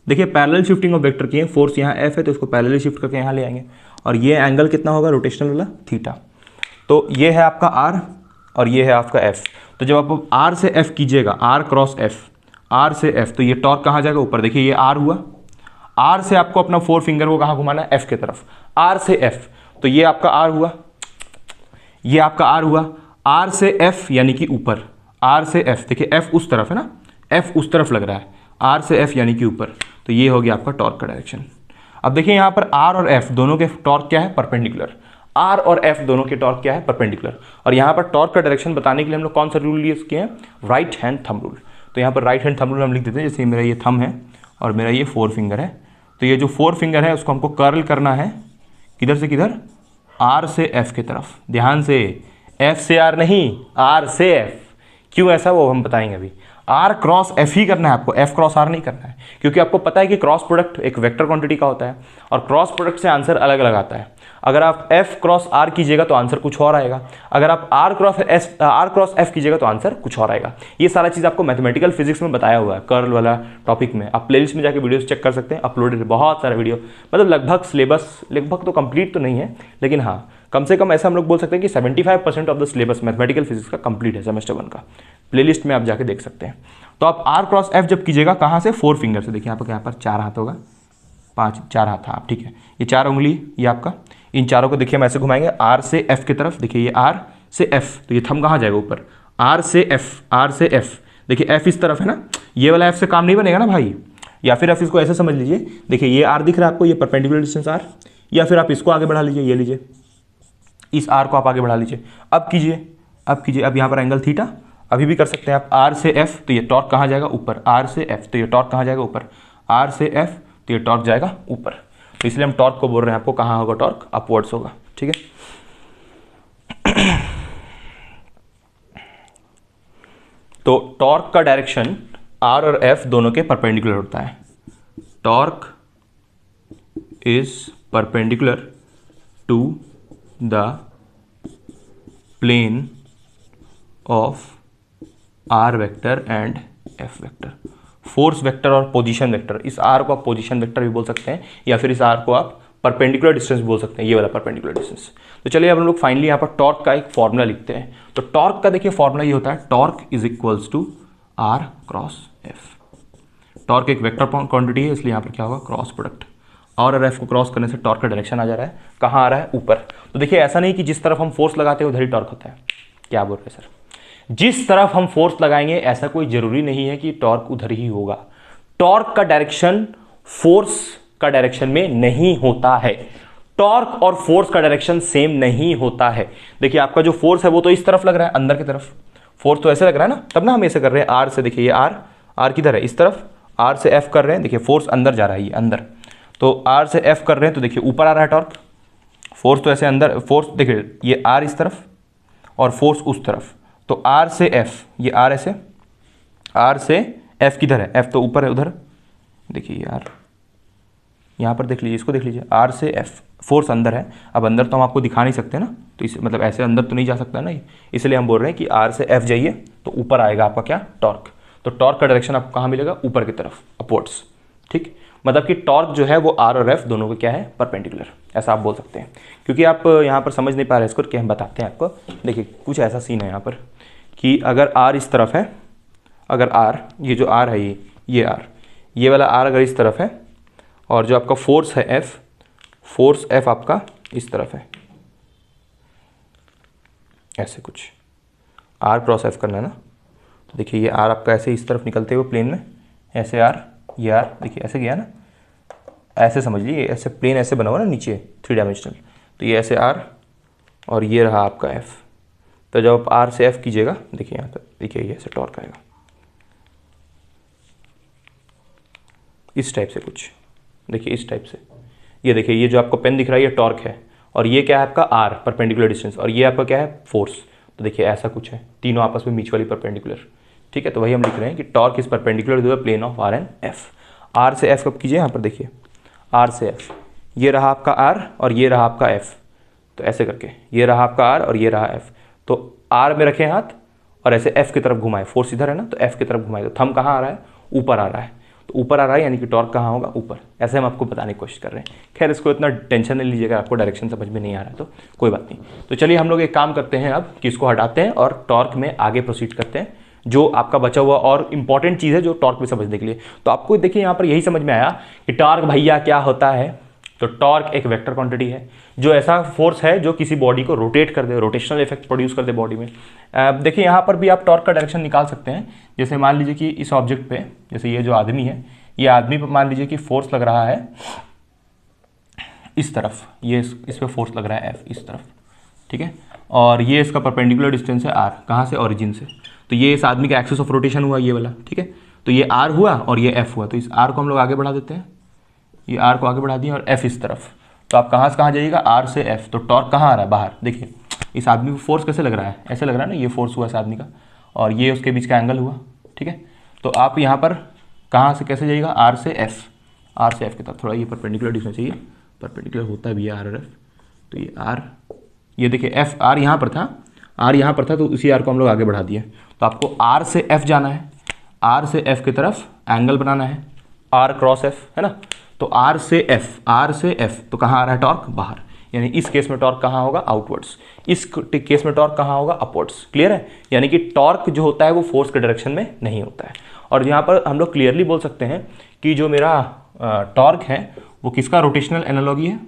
देखिए पैरेलल शिफ्टिंग ऑफ वेक्टर किए, फोर्स यहाँ एफ है तो इसको पैरेलल शिफ्ट करके यहाँ ले आएंगे, और ये एंगल कितना होगा रोटेशनल वाला, थीटा। तो ये है आपका आर और ये है आपका एफ। तो जब आप आर से एफ कीजिएगा, आर क्रॉस एफ, आर से एफ, तो ये टॉर्क कहाँ जाएगा, ऊपर। देखिए ये आर हुआ, आर से आपको अपना 4 फिंगर को कहाँ घुमाना है, एफ के तरफ, आर से एफ, तो ये आपका आर हुआ, ये आपका आर हुआ, आर से एफ यानी कि ऊपर, आर से एफ, देखिए एफ उस तरफ है ना, एफ उस तरफ लग रहा है, आर से एफ यानी कि ऊपर, तो ये हो गया आपका टॉर्क का डायरेक्शन। अब देखिए यहाँ पर आर और एफ दोनों के टॉर्क क्या है, परपेंडिकुलर, आर और एफ दोनों के टॉर्क क्या है, परपेंडिकुलर। और यहाँ पर टॉर्क का डायरेक्शन बताने के लिए हम लोग कौन सा रूल यूज किए हैं, राइट हैंड थंब रूल। तो यहाँ पर राइट हैंड थंब रूल हम लिख देते हैं, जैसे मेरा ये थंब है और मेरा ये 4 फिंगर है, तो ये जो 4 फिंगर है उसको हमको कर्ल करना है, किधर से किधर, आर से एफ की तरफ। ध्यान से, एफ से आर नहीं, आर से एफ। क्यों ऐसा वो हम बताएंगे अभी। आर क्रॉस एफ ही करना है आपको, एफ क्रॉस आर नहीं करना है, क्योंकि आपको पता है कि क्रॉस प्रोडक्ट एक वेक्टर क्वांटिटी का होता है और क्रॉस प्रोडक्ट से आंसर अलग अलग आता है। अगर आप एफ क्रॉस आर कीजिएगा तो आंसर कुछ और आएगा, अगर आप आर क्रॉस एफ कीजिएगा तो आंसर कुछ और आएगा। ये सारा चीज़ आपको मैथमेटिकल फिजिक्स में बताया हुआ है, कर्ल वाला टॉपिक में। आप प्लेलिस्ट में जाकर वीडियोस चेक कर सकते हैं, अपलोडेड है बहुत सारा वीडियो, मतलब लगभग सिलेबस लगभग तो कंप्लीट तो नहीं है, लेकिन हाँ कम से कम ऐसा हम लोग बोल सकते हैं कि 75% of the syllabus mathematical physics का कंप्लीट है सेमेस्टर 1 का। प्लेलिस्ट में आप जाके देख सकते हैं। तो आप आर क्रॉस एफ जब कीजिएगा कहाँ से, 4 फिंगर से। देखिए यहाँ पर 4 हाथ होगा, 4 हाथ, हाँ ठीक है, ये 4 उंगली ये आपका, इन चारों को देखिए हम ऐसे घुमाएंगे आर से एफ की तरफ। देखिए ये आर से एफ, तो ये थंब कहाँ जाएगा, ऊपर, आर से एफ, आर से एफ। देखिए एफ इस तरफ है ना, ये वाला एफ से काम नहीं बनेगा ना भाई, या फिर आप इसको ऐसे समझ लीजिए। देखिए ये आर दिख रहा है आपको, ये परपेंडिकुलर डिस्टेंस आर, या फिर आप इसको आगे बढ़ा लीजिए, ये लीजिए, इस आर को आप आगे बढ़ा लीजिए। अब कीजिए, अब यहाँ पर एंगल थीटा, अभी भी कर सकते हैं आप। आर से एफ, तो ये टॉर्क कहाँ जाएगा, ऊपर, आर से एफ, तो ये टॉर्क कहाँ जाएगा, ऊपर, आर से एफ, तो ये टॉर्क जाएगा ऊपर। तो इसलिए हम टॉर्क को बोल रहे हैं आपको, कहाँ होगा टॉर्क, अपवर्ड्स होगा, ठीक है। तो टॉर्क का डायरेक्शन आर और एफ दोनों के परपेंडिकुलर होता है। Torque is perpendicular to the plane of R vector and F vector. Force vector और पोजीशन वेक्टर, इस आर को आप पोजीशन वेक्टर भी बोल सकते हैं, या फिर इस आर को आप परपेंडिकुलर डिस्टेंस बोल सकते हैं, ये वाला परपेंडिकुलर डिस्टेंस। तो चलिए अब हम लोग फाइनली यहाँ पर टॉर्क का एक फॉर्मूला लिखते हैं। तो टॉर्क का देखिए फॉर्मूला ये होता है, torque is equals to R cross F. Torque एक वेक्टर क्वांटिटी है, इसलिए यहाँ पर क्या होगा, क्रॉस प्रोडक्ट और एफ को क्रॉस करने से टॉर्क का डायरेक्शन आ जा रहा है, कहाँ आ रहा है, ऊपर। तो देखिए ऐसा नहीं कि जिस तरफ हम फोर्स लगाते हैं उधर ही टॉर्क होता है। क्या बोल रहे हैं सर? जिस तरफ हम फोर्स लगाएंगे ऐसा कोई जरूरी नहीं है कि टॉर्क उधर ही होगा। टॉर्क का डायरेक्शन फोर्स का डायरेक्शन में नहीं होता है। टॉर्क और फोर्स का डायरेक्शन सेम नहीं होता है। देखिए आपका जो फोर्स है वो तो इस तरफ लग रहा है, अंदर की तरफ। फोर्स तो ऐसे लग रहा है ना, तब ना हम ऐसे कर रहे हैं आर से। देखिए ये आर किधर है, इस तरफ। आर से एफ कर रहे हैं, देखिए फोर्स अंदर जा रहा है, ये अंदर। तो आर से एफ कर रहे हैं तो देखिए ऊपर आ रहा है टॉर्क। फोर्स तो ऐसे अंदर, फोर्स देखिए ये आर इस तरफ और फोर्स उस तरफ। तो आर से एफ, ये आर ऐसे, आर से एफ किधर है, एफ तो ऊपर है उधर। देखिए यार यहाँ पर देख लीजिए, इसको देख लीजिए, आर से एफ, फोर्स अंदर है। अब अंदर तो हम आपको दिखा नहीं सकते ना, तो इस मतलब ऐसे अंदर तो नहीं जा सकता ना, इसलिए हम बोल रहे हैं कि आर से एफ जाइए तो ऊपर आएगा आपका क्या, टॉर्क। तो टॉर्क का डायरेक्शन आपको कहाँ मिलेगा, ऊपर की तरफ, अपवर्ड्स। ठीक, मतलब कि टॉर्क जो है वो आर और एफ दोनों को क्या है, परपेंडिकुलर, ऐसा आप बोल सकते हैं। क्योंकि आप यहाँ पर समझ नहीं पा रहे इसको, क्या हम बताते हैं आपको। देखिए कुछ ऐसा सीन है यहाँ पर कि अगर आर इस तरफ है, अगर आर, ये जो आर है ये आर, ये वाला आर अगर इस तरफ है, और जो आपका फोर्स है एफ, फोर्स एफ आपका इस तरफ है, ऐसे कुछ आर क्रॉस एफ करना है ना। तो देखिए ये आर आपका ऐसे इस तरफ निकलते हुए प्लेन में, ऐसे आर, ये आर देखिए ऐसे गया ना, ऐसे समझ लीजिए, ऐसे प्लेन ऐसे बना हुआ ना नीचे 3 डायमेंशनल। तो ये ऐसे आर और ये रहा आपका एफ। तो जब आप आर से एफ कीजिएगा, देखिए यहाँ पर, देखिए ये ऐसे टॉर्क आएगा इस टाइप से कुछ, देखिए इस टाइप से। ये देखिए ये जो आपको पेन दिख रहा है ये टॉर्क है, और ये क्या है आपका आर, परपेंडिकुलर डिस्टेंस, और ये आपका क्या है, फोर्स। तो देखिए ऐसा कुछ है, तीनों आपस में म्यूचुअली परपेंडिकुलर। ठीक है, तो वही हम लिख रहे हैं कि torque is perpendicular to the plane of R and F. R से एफ कब कीजिए, यहाँ पर देखिए आर से एफ, ये रहा आपका आर और ये रहा आपका एफ। तो ऐसे करके ये रहा आपका आर और ये रहा एफ। तो आर में रखें हाथ और ऐसे एफ की तरफ घुमाए, फोर्स इधर है ना, तो एफ की तरफ घुमाए, तो थंब कहाँ आ रहा है, ऊपर आ रहा है। तो ऊपर आ रहा है यानी कि टॉर्क कहाँ होगा, ऊपर। ऐसे हम आपको बताने की कोशिश कर रहे हैं। खैर इसको इतना टेंशन नहीं लीजिएगा, आपको डायरेक्शन समझ में नहीं आ रहा है तो कोई बात नहीं। तो चलिए हम लोग एक काम करते हैं अब कि इसको हटाते हैं और टॉर्क में आगे प्रोसीड करते हैं, जो आपका बचा हुआ और इंपॉर्टेंट चीज़ है जो टॉर्क में समझने के लिए। तो आपको देखिए यहाँ पर यही समझ में आया कि टॉर्क भैया क्या होता है। तो टॉर्क एक वेक्टर क्वांटिटी है, जो ऐसा फोर्स है जो किसी बॉडी को रोटेट कर दे, रोटेशनल इफेक्ट प्रोड्यूस कर दे बॉडी में। देखिए यहाँ पर भी आप टॉर्क का डायरेक्शन निकाल सकते हैं। जैसे मान लीजिए कि इस ऑब्जेक्ट पे, जैसे ये जो आदमी है, ये आदमी पर मान लीजिए कि फोर्स लग रहा है इस तरफ, ये इस पे फोर्स लग रहा है एफ इस तरफ, ठीक है, और ये इसका परपेंडिकुलर डिस्टेंस है आर, कहाँ से, ओरिजिन से। तो ये इस आदमी का एक्सिस ऑफ रोटेशन हुआ ये वाला, ठीक है। तो ये आर हुआ और ये एफ हुआ, तो इस आर को हम लोग आगे बढ़ा देते हैं, ये आर को आगे बढ़ा दिया और एफ इस तरफ। तो आप कहाँ से कहाँ जाइएगा, आर से एफ। तो टॉर्क कहाँ आ रहा है, बाहर। देखिए इस आदमी को फोर्स कैसे लग रहा है, ऐसे लग रहा है ना, ये फोर्स हुआ इस आदमी का और ये उसके बीच का एंगल हुआ, ठीक है। तो आप यहाँ पर कहाँ से कैसे जाइएगा, आर से एफ, आर से एफ की तरफ। थोड़ा ये परपेंडिकुलर डिस्टेंस चाहिए, परपेंडिकुलर होता भी है आर और एफ। तो ये आर, ये देखिए एफ, आर यहाँ पर था, आर यहाँ पर था, तो उसी आर को हम लोग आगे बढ़ा दिए। तो आपको आर से एफ जाना है, आर से एफ की तरफ एंगल बनाना है, आर क्रॉस एफ, है ना। तो आर से एफ, आर से एफ, तो कहाँ आ रहा है टॉर्क, बाहर। यानी इस केस में टॉर्क कहाँ होगा, आउटवर्ड्स। इस केस में टॉर्क कहाँ होगा, अपवर्ड्स। क्लियर है। यानी कि टॉर्क जो होता है वो फोर्स के डायरेक्शन में नहीं होता है। और यहाँ पर हम लोग क्लियरली बोल सकते हैं कि जो मेरा टॉर्क है वो किसका रोटेशनल एनालॉगी है।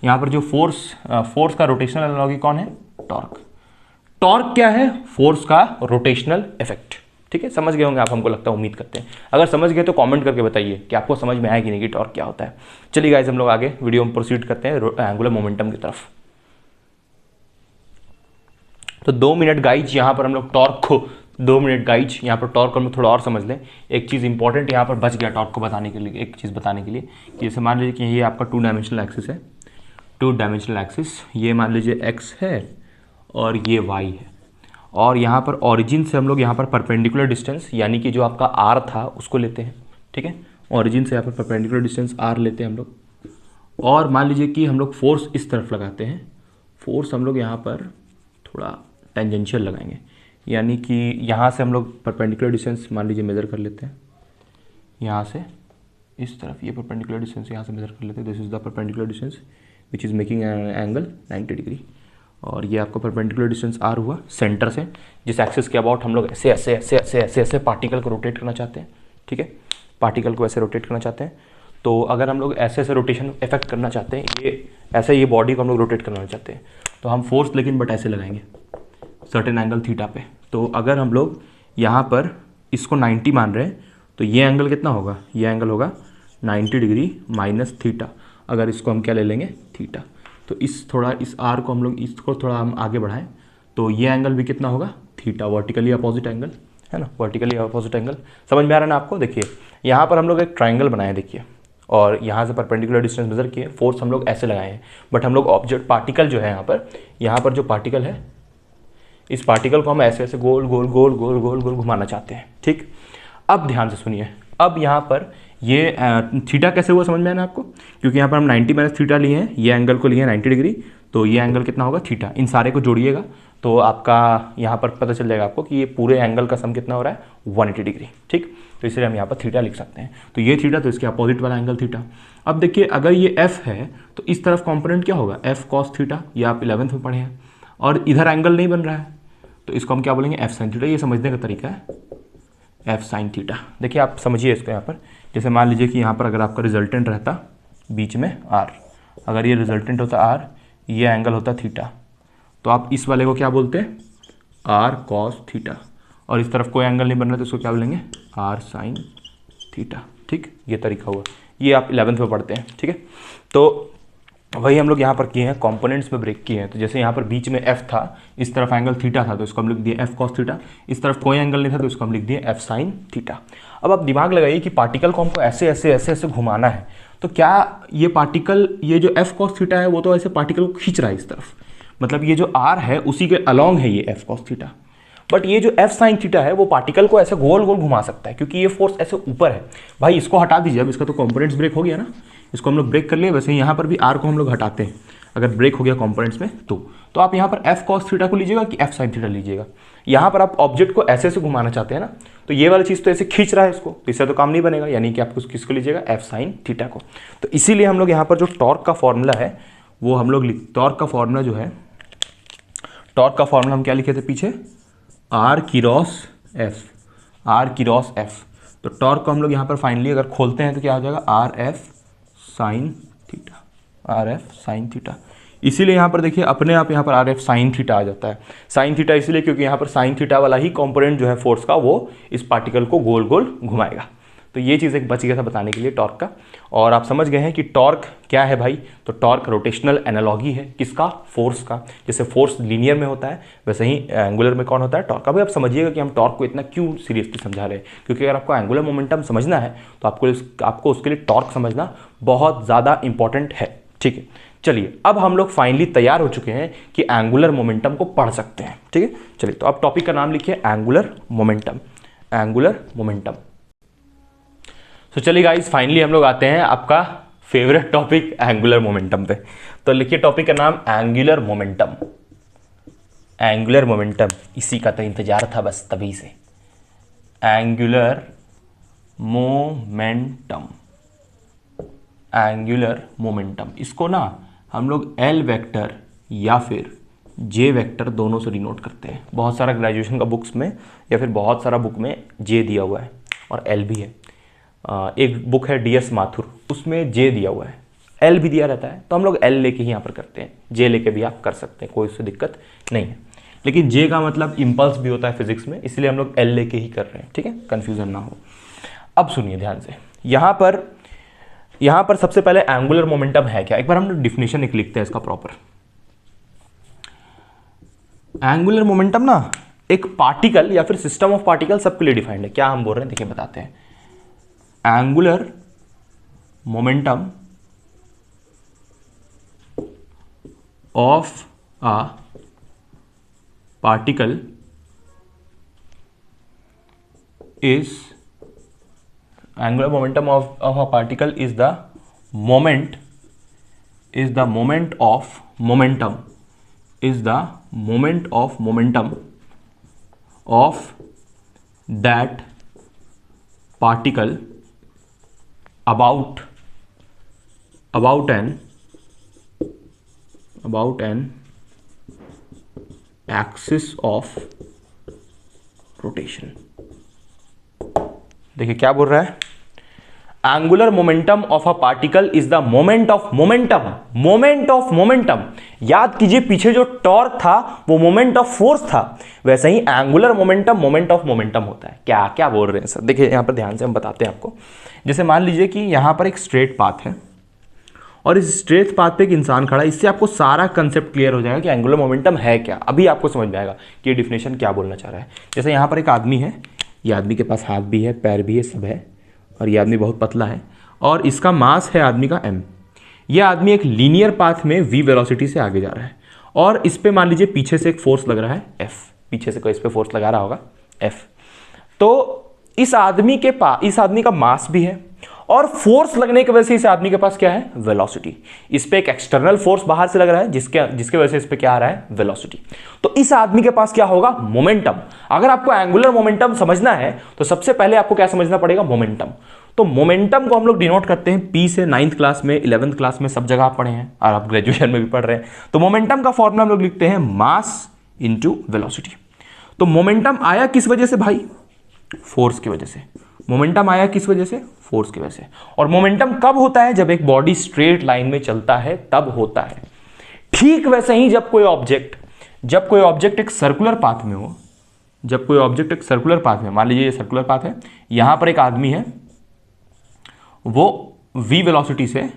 यहाँ पर जो फोर्स का रोटेशनल एनालॉगी कौन है, टॉर्क। टॉर्क क्या है, फोर्स का रोटेशनल इफेक्ट। ठीक है, समझ गए होंगे आप, हमको लगता है, उम्मीद करते हैं। अगर समझ गए तो कमेंट करके बताइए कि आपको समझ में आया कि नहीं कि टॉर्क क्या होता है। चलिए गाइस हम लोग आगे वीडियो में प्रोसीड करते हैं एंगुलर मोमेंटम की तरफ। तो 2 मिनट गाइज यहाँ पर हम लोग टॉर्क को, 2 मिनट गाइज यहाँ पर टॉर्क को हम थोड़ा और समझ लें। एक चीज़ इंपॉर्टेंट यहाँ पर बच गया टॉर्क को बताने के लिए, एक चीज़ बताने के लिए कि जैसे मान लीजिए कि ये आपका 2 डायमेंशनल एक्सिस है, 2 डायमेंशनल एक्सिस, ये मान लीजिए एक्स है और ये वाई है, और यहाँ पर ओरिजिन से हम लोग यहाँ पर परपेंडिकुलर डिस्टेंस यानी कि जो आपका आर था उसको लेते हैं, ठीक है। ओरिजिन से यहाँ पर परपेंडिकुलर डिस्टेंस आर लेते हैं हम लोग, और मान लीजिए कि हम लोग फोर्स इस तरफ लगाते हैं। फोर्स हम लोग यहाँ पर थोड़ा टेंजेंशियल लगाएंगे, यानी कि यहाँ से हम लोग परपेंडिकुलर डिस्टेंस मान लीजिए मेज़र कर लेते हैं, यहाँ से इस तरफ ये परपेंडिकुलर डिस्टेंस यहाँ से मेज़र कर लेते हैं। This is the perpendicular distance which is making angle 90 degree. और ये आपका परपेंडिकुलर डिस्टेंस आर हुआ सेंटर से, जिस एक्सिस के अबाउट हम लोग ऐसे ऐसे ऐसे ऐसे ऐसे ऐसे पार्टिकल को रोटेट करना चाहते हैं, ठीक है, पार्टिकल को ऐसे रोटेट करना चाहते हैं। तो अगर हम लोग ऐसे ऐसे रोटेशन इफेक्ट करना चाहते हैं, ये ऐसे ये बॉडी को हम लोग रोटेट करना चाहते हैं, तो हम फोर्स लेकिन बट ऐसे लगाएंगे सर्टेन एंगल थीटा पे। तो अगर हम लोग यहाँ पर इसको 90 मान रहे हैं तो ये एंगल कितना होगा, ये एंगल होगा 90 डिग्री माइनस थीटा। अगर इसको हम क्या ले लेंगे, थीटा, तो इस आर को हम लोग इसको थोड़ा हम आगे बढ़ाएं तो ये एंगल भी कितना होगा, थीटा, वर्टिकली अपोजिट एंगल है ना, वर्टिकली अपोजिट एंगल। समझ में आ रहा है ना आपको। देखिए यहाँ पर हम लोग एक ट्राइंगल बनाए देखिए, और यहाँ से परपेंडिकुलर डिस्टेंस मेजर किए, फोर्स हम लोग ऐसे लगाए हैं, बट हम लोग ऑब्जेक्ट पार्टिकल जो है यहाँ पर जो पार्टिकल है, इस पार्टिकल को हम ऐसे ऐसे गोल गोल गोल गोल गोल गोल घुमाना चाहते हैं। ठीक, अब ध्यान से सुनिए, अब यहाँ पर ये थीटा कैसे हुआ समझ में आया ना आपको, क्योंकि यहाँ पर हम 90 माइनस थीटा लिए हैं, ये एंगल को लिए हैं 90 डिग्री, तो ये एंगल कितना होगा, थीटा। इन सारे को जोड़िएगा तो आपका यहाँ पर पता चल जाएगा आपको कि ये पूरे एंगल का सम कितना हो रहा है, 180 डिग्री। ठीक, तो इसलिए हम यहाँ पर थीटा लिख सकते हैं। तो ये थीटा, तो इसके अपोजिट वाला एंगल थीटा। अब देखिए अगर ये एफ है तो इस तरफ कॉम्पोनेंट क्या होगा, एफ कॉस थीटा, ये आप 11th में पढ़े हैं, और इधर एंगल नहीं बन रहा है तो इसको हम क्या बोलेंगे, एफ साइन थीटा। ये समझने का तरीका है, एफ साइन थीटा। देखिए आप समझिए इसको यहाँ पर, जैसे मान लीजिए कि यहाँ पर अगर आपका रिजल्टेंट रहता बीच में आर, अगर ये रिजल्टेंट होता आर, ये एंगल होता थीटा, तो आप इस वाले को क्या बोलते हैं, आर कॉस थीटा, और इस तरफ कोई एंगल नहीं बन रहा तो इसको क्या बोलेंगे, आर साइन थीटा। ठीक, ये तरीका हुआ, ये आप 11th में पढ़ते हैं। ठीक है, तो वही हम लोग यहाँ पर किए हैं, कंपोनेंट्स में ब्रेक किए हैं। तो जैसे यहाँ पर बीच में एफ था, इस तरफ एंगल थीटा था तो इसको हम लिख दिए एफ कॉस थीटा, इस तरफ कोई एंगल नहीं था तो इसको हम लिख दिए एफ साइन थीटा। अब आप दिमाग लगाइए कि पार्टिकल को हमको ऐसे ऐसे ऐसे ऐसे घुमाना है, तो क्या ये पार्टिकल, ये जो एफ कॉस थीटा है वो तो ऐसे पार्टिकल को खींच रहा है इस तरफ, मतलब ये जो आर है उसी के अलॉन्ग है ये एफ कॉस थीटा, बट ये जो एफ साइन थीटा है वो पार्टिकल को ऐसे गोल गोल घुमा सकता है क्योंकि ये फोर्स ऐसे ऊपर है। भाई इसको हटा दीजिए, अब इसका तो कंपोनेंट्स ब्रेक हो गया ना, इसको हम लोग ब्रेक कर लिए। वैसे ही यहाँ पर भी आर को हम लोग हटाते हैं अगर ब्रेक हो गया कंपोनेंट्स में, तो आप यहाँ पर एफ कॉस थीटा को लीजिएगा कि एफ साइन थीटा लीजिएगा। यहाँ पर आप ऑब्जेक्ट को ऐसे ऐसे घुमाना चाहते हैं ना, तो ये वाली चीज़ तो ऐसे खींच रहा है इसको, तो इससे तो काम नहीं बनेगा, यानी कि आपको किसको लीजिएगा, एफ साइन थीटा को। तो इसीलिए हम लोग यहाँ पर जो टॉर्क का फॉर्मूला है वो हम लोग टॉर्क का फॉर्मूला जो है, टॉर्क का फॉर्मूला हम क्या लिखे थे पीछे, आर किरॉस एफ, आर किरॉस एफ। तो टॉर्क को हम लोग यहाँ पर फाइनली अगर खोलते हैं तो क्या हो जाएगा, R F sine theta, R F sine theta. इसीलिए यहाँ पर देखिए अपने आप यहाँ पर आर एफ साइन थीटा आ जाता है। साइन थीटा इसलिए क्योंकि यहाँ पर साइन थीटा वाला ही कंपोनेंट जो है फोर्स का वो इस पार्टिकल को गोल गोल घुमाएगा। तो ये चीज़ एक बच गया था बताने के लिए टॉर्क का। और आप समझ गए हैं कि टॉर्क क्या है भाई, तो टॉर्क रोटेशनल एनालॉगी है किसका, फोर्स का। जैसे फोर्स लीनियर में होता है वैसे ही एंगुलर में कौन होता है, टॉर्क। अभी आप समझिएगा कि हम टॉर्क को इतना क्यों सीरियसली समझा रहे हैं, क्योंकि अगर आपको एंगुलर मोमेंटम समझना है तो आपको उसके लिए टॉर्क समझना बहुत ज़्यादा इंपॉर्टेंट है। ठीक है, चलिए अब हम लोग फाइनली तैयार हो चुके हैं कि एंगुलर मोमेंटम को पढ़ सकते हैं। ठीक है, चलिए तो अब टॉपिक का नाम लिखिए एंगुलर मोमेंटम, एंगुलर मोमेंटम। तो चलिए गाइस फाइनली हम लोग आते हैं आपका फेवरेट टॉपिक एंगुलर मोमेंटम पे। तो लिखिए टॉपिक का नाम एंगुलर मोमेंटम, एंगुलर मोमेंटम। इसी का तो इंतजार था बस तभी से, एंगुलर मोमेंटम, एंगुलर मोमेंटम। इसको ना हम लोग एल वेक्टर या फिर जे वेक्टर दोनों से डिनोट करते हैं। बहुत सारा ग्रेजुएशन का बुक्स में या फिर बहुत सारा बुक में जे दिया हुआ है और एल भी है। एक बुक है DS माथुर, उसमें जे दिया हुआ है, एल भी दिया रहता है, तो हम लोग एल लेके ही यहाँ पर करते हैं। जे लेके भी आप कर सकते हैं, कोई उससे दिक्कत नहीं है। लेकिन जे का मतलब इम्पल्स भी होता है फिजिक्स में, इसलिए हम लोग एल लेके ही कर रहे हैं। ठीक है, कन्फ्यूजन ना हो। अब सुनिए ध्यान से, यहाँ पर सबसे पहले एंगुलर मोमेंटम है क्या, एक बार हम लोग डिफिनेशन एक लिखते हैं इसका प्रॉपर। एंगुलर मोमेंटम ना एक पार्टिकल या फिर सिस्टम ऑफ पार्टिकल सबके लिए डिफाइंड है। क्या हम बोल रहे हैं देखिए बताते हैं। Angular momentum of a particle is angular momentum of a particle is the moment of momentum of that particle about an axis of rotation। देखिए क्या बोल रहा है, angular momentum of a particle is the moment of momentum, moment of momentum. याद कीजिए पीछे जो टॉर्क था वो मोमेंट ऑफ फोर्स था, वैसे ही angular momentum moment of momentum होता है। क्या क्या बोल रहे हैं सर? देखिए यहां पर ध्यान से हम बताते हैं आपको। जैसे मान लीजिए कि यहां पर एक स्ट्रेट पाथ है और इस स्ट्रेट पाथ पे एक इंसान खड़ा है, इससे आपको सारा कंसेप्ट क्लियर हो जाएगा कि एंगुलर मोमेंटम है क्या। अभी आपको समझ में आएगा कि ये डिफिनेशन क्या बोलना चाह रहा है। जैसे यहाँ पर एक आदमी है, ये आदमी के पास हाथ भी है, पैर भी है, सब है, और ये आदमी बहुत पतला है और इसका मास है आदमी का m। ये आदमी एक लीनियर पाथ में v वेलोसिटी से आगे जा रहा है और इस पे मान लीजिए पीछे से एक फोर्स लग रहा है F, पीछे से कोई इस पे फोर्स लगा रहा होगा F। तो इस आदमी का मास भी है और फोर्स लगने की वजह से इस आदमी के पास क्या है? वेलोसिटी। इस पे एक एक्सटर्नल फोर्स बाहर से लग रहा है जिसके वजह से इस पे क्या आ रहा है? वेलोसिटी। तो इस आदमी के पास क्या होगा? मोमेंटम। अगर आपको एंगुलर मोमेंटम समझना है तो सबसे पहले आपको क्या समझना पड़ेगा? मोमेंटम। तो मोमेंटम को हम लोग डिनोट करते हैं P से 9th क्लास में, 11th क्लास में, सब जगह आप पढ़े हैं और आप ग्रेजुएशन में भी पढ़ रहे हैं। तो मोमेंटम का फॉर्मूला हम लोग लिखते हैं मास इंटू वेलोसिटी। तो मोमेंटम आया किस वजह से भाई? फोर्स की वजह से। मोमेंटम आया किस वजह से? फोर्स की वजह से। और मोमेंटम कब होता है? जब एक बॉडी स्ट्रेट लाइन में चलता है तब होता है। ठीक वैसे ही जब कोई ऑब्जेक्ट एक सर्कुलर पाथ में हो, जब कोई ऑब्जेक्ट एक सर्कुलर पाथ में, मान लीजिए ये सर्कुलर पाथ है, यहां पर एक आदमी है, वो v वेलोसिटी से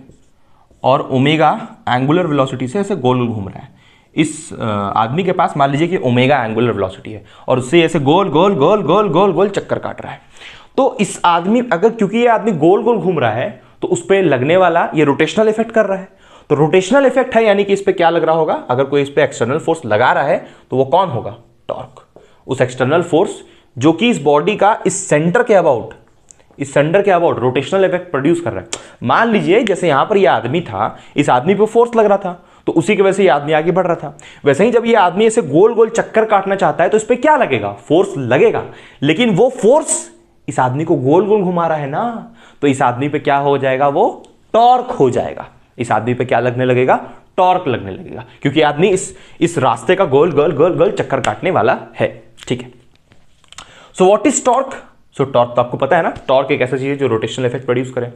और ओमेगा एंगुलर वेलोसिटी से ऐसे गोल गोल घूम रहा है। इस आदमी के पास मान लीजिए कि ओमेगा एंगुलर वेलोसिटी है और उससे ऐसे गोल गोल गोल गोल गोल गोल चक्कर काट रहा है। तो इस आदमी क्योंकि ये आदमी गोल गोल घूम रहा है तो उस पर लगने वाला ये रोटेशनल इफेक्ट कर रहा है। तो रोटेशनल इफेक्ट है, यानी कि इस पे क्या लग रहा होगा? अगर कोई इस पे एक्सटर्नल फोर्स लगा रहा है तो वो कौन होगा? टॉर्क। उस एक्सटर्नल फोर्स जो कि इस बॉडी का इस सेंटर के अबाउट रोटेशनल इफेक्ट प्रोड्यूस कर रहा है। मान लीजिए जैसे यहां पर ये आदमी था, इस आदमी पे फोर्स लग रहा था तो उसी की वजह से ये आदमी आगे बढ़ रहा था। वैसे ही जब ये आदमी ऐसे गोल गोल चक्कर काटना चाहता है तो इस पे क्या लगेगा? फोर्स लगेगा, लेकिन वो फोर्स इस आदमी को गोल गोल घुमा रहा है ना, तो इस आदमी पे क्या हो जाएगा? वो टॉर्क हो जाएगा। इस आदमी पे क्या लगने लगेगा? टॉर्क लगने लगेगा, क्योंकि आदमी इस रास्ते का गोल गोल गोल गोल चक्कर काटने वाला है। ठीक है। So what is torque? So torque तो आपको पता है ना, टॉर्क एक ऐसा चीज है जो रोटेशनल इफेक्ट प्रोड्यूस करे।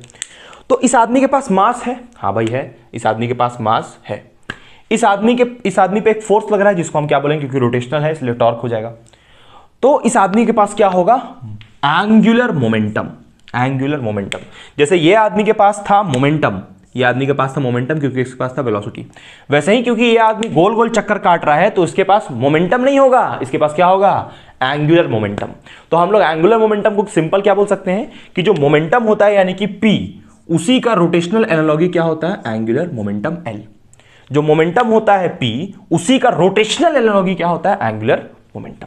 तो इस आदमी के पास मास है, हाँ भाई है, इस आदमी के पास मास है। इस आदमी पे एक फोर्स लग रहा है जिसको हम क्या बोलेंगे? क्योंकि रोटेशनल है इसलिए टॉर्क हो जाएगा। तो इस आदमी के पास क्या होगा? Angular momentum. Angular momentum. जैसे ये आदमी के पास था मोमेंटम, ये आदमी के पास था मोमेंटम क्योंकि इसके पास था वेलोसिटी। वैसे ही क्योंकि ये आदमी गोल गोल चक्कर काट रहा है तो इसके पास मोमेंटम नहीं होगा, इसके पास क्या होगा? Angular momentum. तो हम लोग एंगुलर मोमेंटम को सिंपल क्या बोल सकते हैं कि जो मोमेंटम होता है यानी कि P, उसी का रोटेशनल एनालॉगी क्या होता है? Angular momentum L। जो मोमेंटम होता है P, उसी का रोटेशनल एनालॉगी क्या होता है? Angular momentum.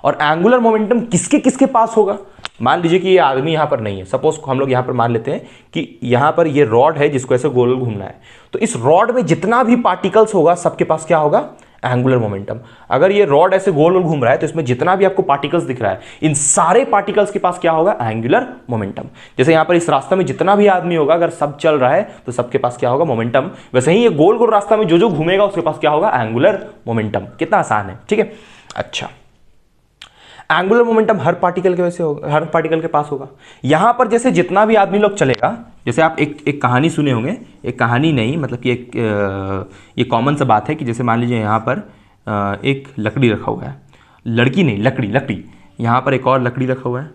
और एंगुलर मोमेंटम किसके किसके पास होगा? मान लीजिए कि ये आदमी यहां पर नहीं है, सपोज हम लोग यहां पर मान लेते हैं कि यहां पर ये रॉड है जिसको ऐसे गोल गोल घूमना है, तो इस रॉड में जितना भी पार्टिकल्स होगा सबके पास क्या होगा? Angular momentum. अगर ये रॉड ऐसे गोल गोल घूम रहा है तो इसमें जितना भी आपको पार्टिकल्स दिख रहा है, इन सारे पार्टिकल्स के पास क्या होगा? Angular momentum. जैसे यहां पर इस रास्ते में जितना भी आदमी होगा, अगर सब चल रहा है तो सबके पास क्या होगा? मोमेंटम। वैसे ही ये गोल गोल रास्ता में जो जो घूमेगा उसके पास क्या होगा? Angular momentum. कितना आसान है, ठीक है। अच्छा, एंगुलर मोमेंटम हर पार्टिकल के वैसे होगा, हर पार्टिकल के पास होगा। यहां पर जैसे जितना भी आदमी लोग चलेगा, जैसे आप एक कहानी सुने होंगे, एक कहानी नहीं मतलब कि ये कॉमन सा बात है कि जैसे मान लीजिए यहाँ पर एक लकड़ी रखा हुआ है, लड़की नहीं लकड़ी, यहाँ पर एक और लकड़ी रखा हुआ है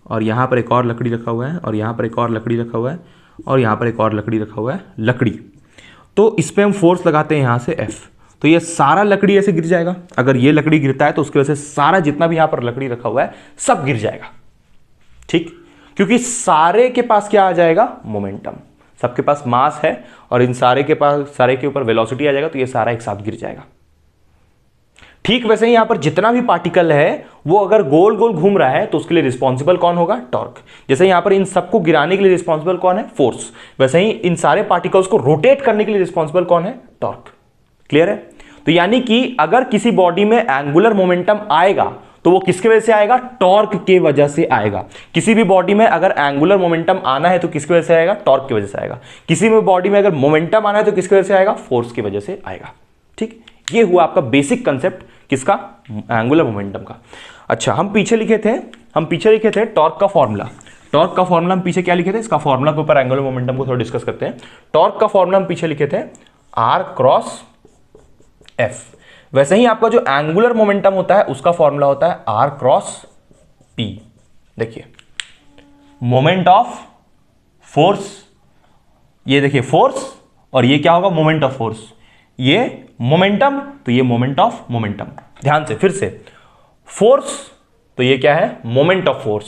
और यहाँ पर एक और लकड़ी रखा हुआ है और यहाँ पर एक और लकड़ी रखा हुआ है और यहाँ पर एक और लकड़ी रखा हुआ है, लकड़ी। तो इस पर हम फोर्स लगाते हैं यहाँ से F, तो ये सारा लकड़ी ऐसे गिर जाएगा। अगर ये लकड़ी गिरता है तो उसकी वजह से सारा जितना भी यहां पर लकड़ी रखा हुआ है सब गिर जाएगा, ठीक, क्योंकि सारे के पास क्या आ जाएगा? मोमेंटम। सबके पास मास है और इन सारे के ऊपर वेलोसिटी आ जाएगा, तो ये सारा एक साथ गिर जाएगा। ठीक वैसे ही यहां पर जितना भी पार्टिकल है वो अगर गोल गोल घूम रहा है तो उसके लिए रिस्पॉन्सिबल कौन होगा? टॉर्क। जैसे यहां पर इन सबको गिराने के लिए रिस्पॉन्सिबल कौन है? फोर्स। वैसे ही इन सारे पार्टिकल्स को रोटेट करने के लिए रिस्पॉन्सिबल कौन है? टॉर्क। क्लियर है? तो यानी कि अगर किसी बॉडी में एंगुलर मोमेंटम आएगा तो वो किसके वजह से आएगा? टॉर्क के वजह से आएगा। किसी भी बॉडी में अगर एंगुलर मोमेंटम आना है तो किसकी वजह से आएगा? टॉर्क की वजह से आएगा। किसी भी बॉडी में अगर मोमेंटम आना है तो किसकी वजह से आएगा? फोर्स की वजह से आएगा। ठीक, ये हुआ आपका बेसिक कंसेप्ट किसका? एंगुलर मोमेंटम का। अच्छा, हम पीछे लिखे थे टॉर्क का फॉर्मूला। टॉर्क का फॉर्मूला हम पीछे क्या लिखे थे, इसका फॉर्मूला के ऊपर एंगुलर मोमेंटम को थोड़ा डिस्कस करते हैं। टॉर्क का फॉर्मूला हम पीछे लिखे थे R क्रॉस F। वैसे ही आपका जो एंगुलर मोमेंटम होता है उसका फॉर्मूला होता है R क्रॉस P। देखिए मोमेंट ऑफ फोर्स, ये देखिए फोर्स, और ये क्या होगा मोमेंट ऑफ फोर्स, ये मोमेंटम, तो ये मोमेंट ऑफ मोमेंटम। ध्यान से फिर से, फोर्स तो ये क्या है मोमेंट ऑफ फोर्स,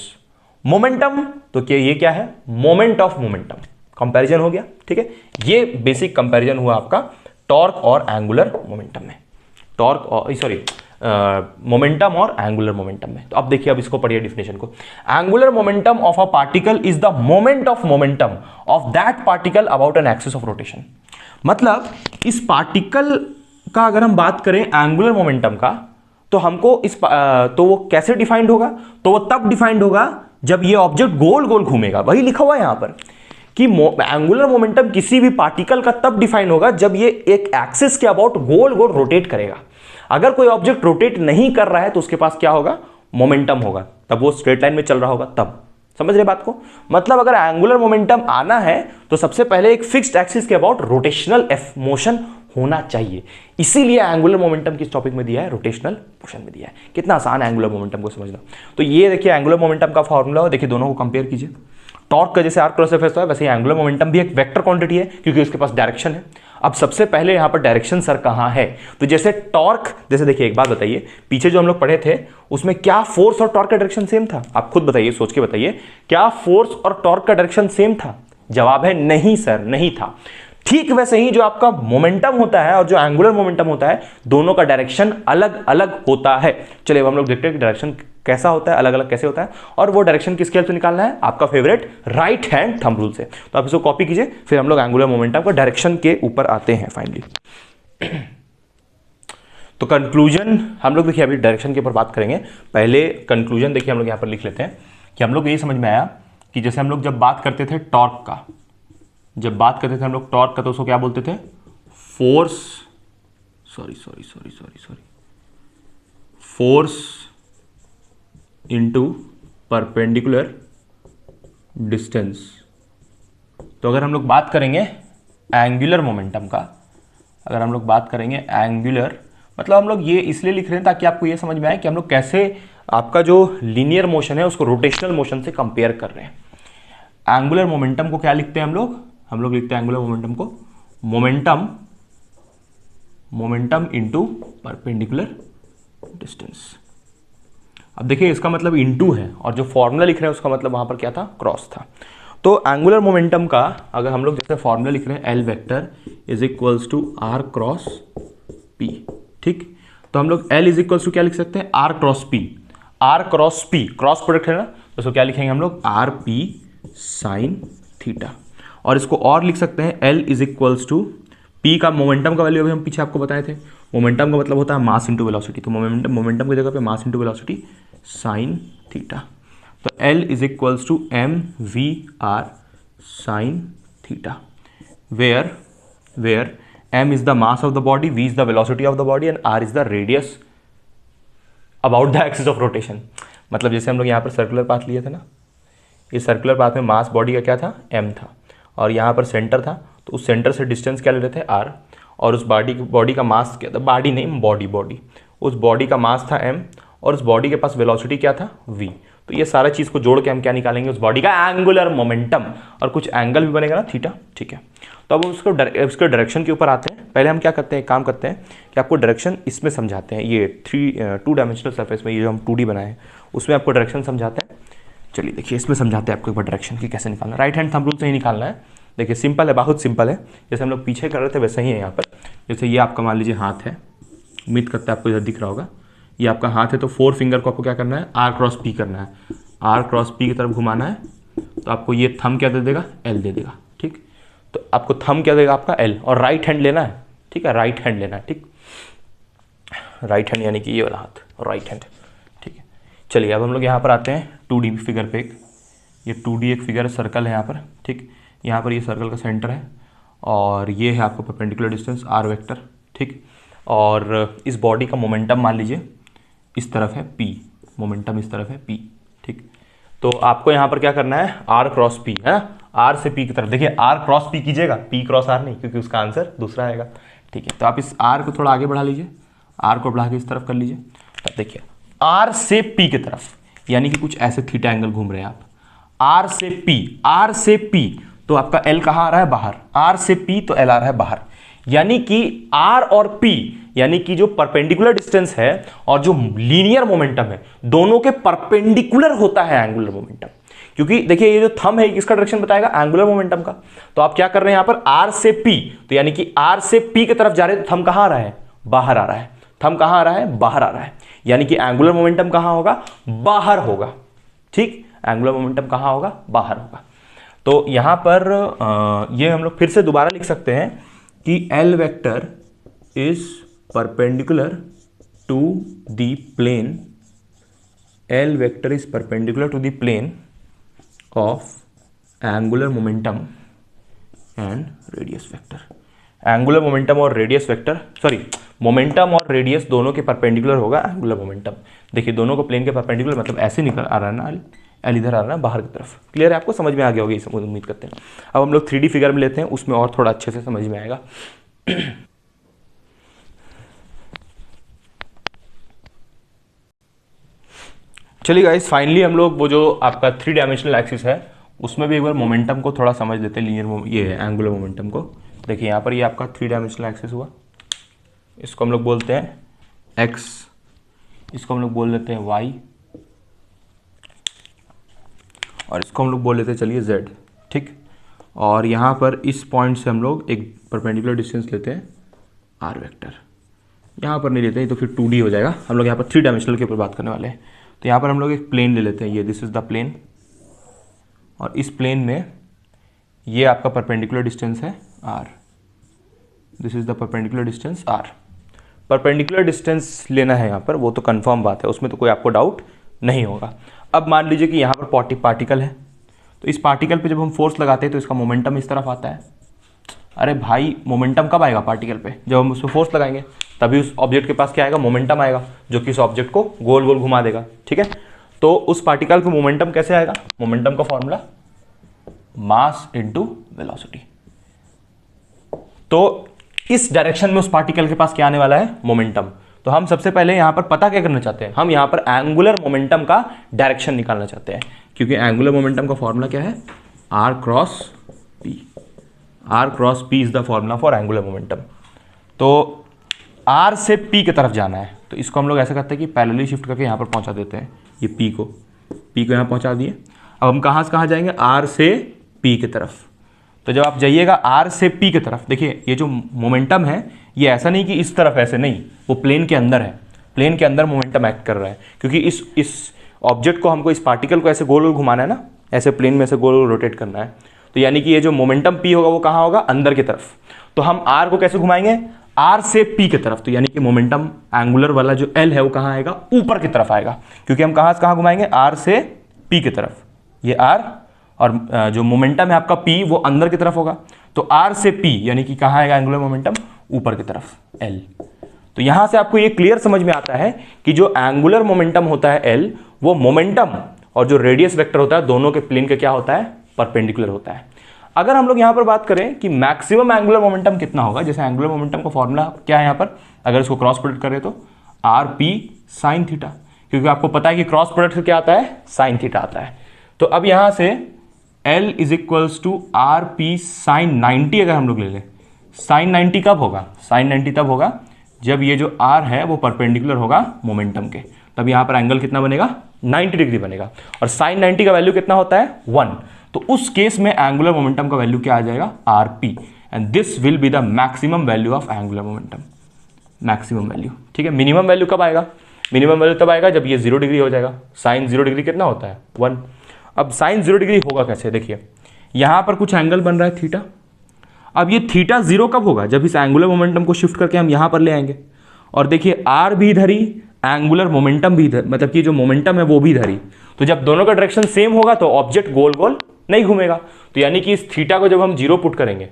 मोमेंटम तो क्या ये क्या है मोमेंट ऑफ मोमेंटम। कंपैरिजन हो गया, ठीक है। ये बेसिक कंपैरिजन हुआ आपका टॉर्क और एंगुलर मोमेंटम में, टॉर्क और सॉरी मोमेंटम और एंगुलर मोमेंटम में। तो अब देखिए, अब इसको पढ़िए डिफिनेशन को। Angular momentum of a particle is the moment of momentum of that particle about an axis of rotation. मतलब इस पार्टिकल का अगर हम बात करें एंगुलर मोमेंटम का, तो हमको तो वो कैसे डिफाइंड होगा, तो वो तब डिफाइंड होगा जब ये ऑब्जेक्ट गोल गोल घूमेगा। वही लिखा हुआ है यहां पर कि एंगुलर मोमेंटम किसी भी पार्टिकल का तब डिफाइन होगा जब ये एक एक्सिस के अबाउट गोल गोल रोटेट करेगा। अगर कोई ऑब्जेक्ट रोटेट नहीं कर रहा है तो उसके पास क्या होगा मोमेंटम होगा, तब वो स्ट्रेट लाइन में चल रहा होगा तब। समझ रहे बात को? मतलब अगर एंगुलर मोमेंटम आना है तो सबसे पहले एक फिक्स्ड एक्सिस के अबाउट रोटेशनल मोशन होना चाहिए। इसीलिए एंगुलर मोमेंटम किस टॉपिक में दिया है, रोटेशनल मोशन में दिया है। कितना आसान है एंगुलर मोमेंटम को समझना। तो ये देखिए एंगुलर मोमेंटम का फॉर्मूला, देखिए दोनों को कंपेयर कीजिए। टॉर्क का जैसे R क्रॉस F है वैसे ही एंगुलर मोमेंटम भी एक वेक्टर क्वांटिटी है क्योंकि उसके पास डायरेक्शन है। अब सबसे पहले यहां पर डायरेक्शन सर कहां है, तो जैसे टॉर्क, जैसे देखिए एक बात बताइए, पीछे जो हम लोग पढ़े थे उसमें क्या फोर्स और टॉर्क का डायरेक्शन सेम था? आप खुद बताइए, सोच के बताइए, क्या फोर्स और टॉर्क का डायरेक्शन सेम था? जवाब है नहीं सर, नहीं था। ठीक वैसे ही जो आपका मोमेंटम होता है और जो एंगुलर मोमेंटम होता है, दोनों का डायरेक्शन अलग अलग होता है। चलिए अब हम लोग देखते हैं कि डायरेक्शन कैसा होता है, अलग अलग कैसे होता है, और वो डायरेक्शन किसके हेल्प से निकालना है, आपका favourite right hand thumb rule से। तो आप इसको कॉपी कीजिए, फिर हम लोग एंगुलर मोमेंटम का डायरेक्शन के ऊपर आते हैं फाइनली। तो कंक्लूजन हम लोग देखिए अभी डायरेक्शन के ऊपर बात करेंगे। पहले कंक्लूजन देखिए हम लोग यहां पर लिख लेते हैं कि हम लोग ये समझ में आया कि जैसे हम लोग जब बात करते थे टॉर्क का, जब बात करते थे हम लोग टॉर्क का, तो उसको क्या बोलते थे, force, force into perpendicular distance. तो अगर हम लोग बात करेंगे एंगुलर मोमेंटम का, अगर हम लोग बात करेंगे एंगुलर, मतलब हम लोग ये इसलिए लिख रहे हैं ताकि आपको ये समझ में आए कि हम लोग कैसे आपका जो लीनियर मोशन है उसको रोटेशनल मोशन से कंपेयर कर रहे हैं। एंगुलर मोमेंटम को क्या लिखते हैं हम लोग लिखते हैं एंगुलर मोमेंटम को मोमेंटम इंटू परपेंडिकुलर डिस्टेंस। अब देखिए इसका मतलब इंटू है और जो फॉर्मूला लिख रहे हैं उसका मतलब वहां पर क्या था, क्रॉस था। तो एंगुलर मोमेंटम का अगर हम लोग जैसे फॉर्मूला लिख रहे हैं L vector is equals to R cross P, ठीक। तो हम लोग एल इज इक्वल्स टू क्या लिख सकते हैं, R cross P. R cross P cross product है ना, तो इसको क्या लिखेंगे हम लोग, आर पी साइन थीटा। और इसको और लिख सकते हैं L is equals to P का मोमेंटम का वैल्यू अभी हम पीछे आपको बताए थे, मोमेंटम का मतलब होता है मास इंटू वेलोसिटी। तो मोमेंटम की जगह पे mass into velocity sine theta. तो L is equals to M V R sine theta, where m is the mass of the body, v is the velocity of the body and r is the radius about the axis of rotation. मतलब जैसे हम लोग यहाँ पर सर्कुलर पाथ लिए थे ना, इस सर्कुलर पाथ में मास बॉडी का क्या था, m था, और यहाँ पर सेंटर था, तो उस सेंटर से डिस्टेंस क्या ले रहे थे, r, और उस बॉडी का मास क्या था, बॉडी नहीं बॉडी, उस बॉडी का मास था m, और उस बॉडी के पास वेलोसिटी क्या था, v। तो ये सारा चीज़ को जोड़ के हम क्या निकालेंगे, उस बॉडी का एंगुलर मोमेंटम, और कुछ एंगल भी बनेगा ना, थीटा, ठीक है। तो अब उसके डायरेक्शन के ऊपर आते हैं। पहले हम क्या करते हैं, काम करते हैं कि आपको डायरेक्शन इसमें समझाते हैं, ये 2 डायमेंशनल सरफेस में ये जो हम 2D बनाए हैं उसमें आपको डायरेक्शन समझाते हैं। चलिए देखिए इसमें समझाते हैं आपको एक बार डायरेक्शन की कैसे निकालना है। राइट हैंड थंब रूल से ही निकालना है। देखिए सिंपल है, बहुत सिंपल है, जैसे हम लोग पीछे कर रहे थे वैसे ही है यहाँ पर। जैसे ये आपका मान लीजिए हाथ है, उम्मीद करते हैं आपको इधर दिख रहा होगा, ये आपका हाथ है, तो 4 फिंगर को आपको क्या करना है, आर क्रॉस पी करना है, आर क्रॉस पी की तरफ घुमाना है। तो आपको ये थंब क्या दे देगा, एल दे देगा, ठीक। तो आपको थंब क्या देगा, आपका एल, और राइट हैंड लेना है, ठीक है, राइट हैंड लेना है, ठीक, राइट हैंड यानी कि ये वाला हाथ, राइट हैंड, ठीक है। चलिए अब हम लोग यहाँ पर आते हैं 2D फिगर पे। ये 2D एक फिगर सर्कल है यहाँ पर, ठीक। यहाँ पर ये सर्कल का सेंटर है और ये है आपको परपेंडिकुलर डिस्टेंस आर वेक्टर, ठीक। और इस बॉडी का मोमेंटम मान लीजिए इस तरफ है P, मोमेंटम इस तरफ है P, ठीक। तो आपको यहाँ पर क्या करना है, आर क्रॉस पी है, आर से पी की तरफ। देखिए आर क्रॉस पी कीजिएगा, पी क्रॉस आर नहीं, क्योंकि उसका आंसर दूसरा आएगा। ठीक है, तो आप इस आर को थोड़ा आगे बढ़ा लीजिए, आर को बढ़ा के इस तरफ कर लीजिए। तब देखिए आर से पी की तरफ, यानी कि कुछ ऐसे थीटा एंगल घूम रहे हैं आप, आर से पी, आर से पी, तो आपका एल कहाँ आ रहा है, बाहर, आर से पी तो एल आ रहा है बाहर। यानी कि आर और पी, यानी कि जो परपेंडिकुलर डिस्टेंस है और जो लीनियर मोमेंटम है, दोनों के परपेंडिकुलर होता है एंगुलर मोमेंटम। क्योंकि देखिए ये जो थंब है किसका डायरेक्शन बताएगा, एंगुलर मोमेंटम का। तो आप क्या कर रहे हैं यहां पर, आर से पी, तो यानी कि आर से पी की तरफ जा रहे हैं, तो थंब कहां आ रहा है, बाहर आ रहा है। थंब कहां आ रहा है, बाहर आ रहा है, यानी कि एंगुलर मोमेंटम कहां होगा, बाहर होगा। ठीक, एंगुलर मोमेंटम कहां होगा, बाहर होगा। तो यहां पर ये हम लोग फिर से दोबारा लिख सकते हैं कि L vector is perpendicular to the plane, L vector is perpendicular to the plane of angular momentum and radius vector. Angular momentum और रेडियस वेक्टर, सॉरी मोमेंटम और रेडियस दोनों के परपेंडिकुलर होगा एंगुलर मोमेंटम। देखिए दोनों को प्लेन के परपेंडिकुलर, मतलब ऐसे निकल आ रहा है ना, एल इधर आ रहा है बाहर की तरफ। क्लियर है, आपको समझ में आ गया होगा, ये उम्मीद करते हैं। अब हम लोग 3D फिगर में लेते हैं, उसमें और थोड़ा अच्छे से समझ में आएगा। चलिए गाइस, फाइनली हम लोग वो जो आपका 3 डायमेंशनल एक्सिस है उसमें भी एक बार मोमेंटम को थोड़ा समझ लेते हैं, लीनियर ये है एंगुलर मोमेंटम को। देखिए यहाँ पर ये आपका 3 डायमेंशनल एक्सिस हुआ, इसको हम लोग बोलते हैं एक्स, इसको हम लोग बोल लेते हैं वाई, और इसको हम लोग बोल लेते हैं चलिए जेड। ठीक, और यहाँ पर इस पॉइंट से हम लोग एक परपेंडिकुलर डिस्टेंस लेते हैं आर वेक्टर। यहाँ पर नहीं लेते हैं तो फिर 2D हो जाएगा, हम लोग यहाँ पर 3 डायमेंशनल के ऊपर बात करने वाले हैं। तो यहाँ पर हम लोग एक प्लेन ले लेते हैं, ये दिस इज द प्लेन, और इस प्लेन में ये आपका परपेंडिकुलर डिस्टेंस है R, this is the perpendicular distance R. Perpendicular distance लेना है यहाँ पर, वो तो कंफर्म बात है, उसमें तो कोई आपको डाउट नहीं होगा। अब मान लीजिए कि यहाँ पर पार्टिकल है, तो इस पार्टिकल पे जब हम फोर्स लगाते हैं तो इसका मोमेंटम इस तरफ आता है। अरे भाई मोमेंटम कब आएगा पार्टिकल पे, जब हम उस पर फोर्स लगाएंगे, तभी उस ऑब्जेक्ट के पास क्या आएगा, मोमेंटम आएगा, जो कि उस ऑब्जेक्ट को गोल गोल घुमा देगा। ठीक है, तो उस पार्टिकल पे मोमेंटम कैसे आएगा, मोमेंटम का फॉर्मूला मास इनटू वेलोसिटी। तो इस डायरेक्शन में उस पार्टिकल के पास क्या आने वाला है, मोमेंटम। तो हम सबसे पहले यहां पर पता क्या करना चाहते हैं, हम यहां पर एंगुलर मोमेंटम का डायरेक्शन निकालना चाहते हैं, क्योंकि एंगुलर मोमेंटम का फॉर्मूला क्या है, R cross P. R cross P is the formula for angular momentum. तो आर से पी की तरफ जाना है, तो इसको हम लोग ऐसा करते हैं कि पैरेलली शिफ्ट करके यहाँ पर पहुँचा देते हैं, ये पी को यहाँ पहुँचा दिए। अब हम कहाँ से कहाँ जाएंगे, आर से पी की तरफ। तो जब आप जाइएगा आर से पी की तरफ, देखिए ये जो मोमेंटम है ये ऐसा नहीं कि इस तरफ, ऐसे नहीं, वो प्लेन के अंदर है, प्लेन के अंदर मोमेंटम एक्ट कर रहा है, क्योंकि इस ऑब्जेक्ट को हमको, इस पार्टिकल को ऐसे गोल गोल घुमाना है ना, ऐसे प्लेन में से गोल गोल रोटेट करना है। तो यानी कि ये जो मोमेंटम पी होगा वो कहाँ होगा, अंदर की तरफ। तो हम आर को कैसे घुमाएंगे, आर से पी की तरफ। तो यानी कि मोमेंटम एंगुलर वाला जो एल है वो कहाँ आएगा, ऊपर की तरफ आएगा, क्योंकि हम कहाँ से कहाँ घुमाएंगे, आर से पी की तरफ। ये आर और जो मोमेंटम है आपका पी वो अंदर की तरफ होगा, तो आर से पी यानी कि कहाँ आएगा एंगुलर मोमेंटम, ऊपर की तरफ एल। तो यहां से आपको ये क्लियर समझ में आता है कि जो एंगुलर मोमेंटम होता है एल, वो मोमेंटम और जो रेडियस वेक्टर होता है दोनों के प्लेन के क्या होता है, परपेंडिकुलर होता है। अगर हम लोग यहां पर बात करें कि मैक्सिमम एंगुलर मोमेंटम कितना होगा, जैसे एंगुलर मोमेंटम का फॉर्मूला क्या है यहां पर, अगर इसको क्रॉस प्रोडक्ट करें तो आर पी साइन थीटा, क्योंकि आपको पता है कि क्रॉस प्रोडक्ट से क्या आता है, साइन थीटा आता है। तो अब यहां से L is equals to R P sine 90 अगर हम लोग ले लें, साइन 90 कब होगा, साइन 90 तब होगा जब ये जो R है वो परपेंडिकुलर होगा मोमेंटम के, तब यहाँ पर एंगल कितना बनेगा, 90 डिग्री बनेगा। और साइन 90 का वैल्यू कितना होता है, 1। तो उस केस में एंगुलर मोमेंटम का वैल्यू क्या आ जाएगा, RP, and this will be the maximum value of angular momentum, maximum value. ठीक है, मिनिमम वैल्यू कब आएगा, मिनिमम वैल्यू तब आएगा जब ये 0 डिग्री हो जाएगा। साइन 0 डिग्री कितना होता है, 1। अब साइन 0 डिग्री होगा कैसे, देखिए यहां पर कुछ एंगल बन रहा है थीटा। अब ये थीटा 0 कब होगा, जब इस एंगुलर मोमेंटम को शिफ्ट करके हम यहां पर ले आएंगे। और देखिए आर भी इधर ही, एंगुलर मोमेंटम भी इधर, मतलब कि जो मोमेंटम है वो भी इधर ही। तो जब दोनों का डायरेक्शन सेम होगा तो ऑब्जेक्ट गोल गोल नहीं घूमेगा। तो यानी कि इस थीटा को जब हम 0 पुट करेंगे,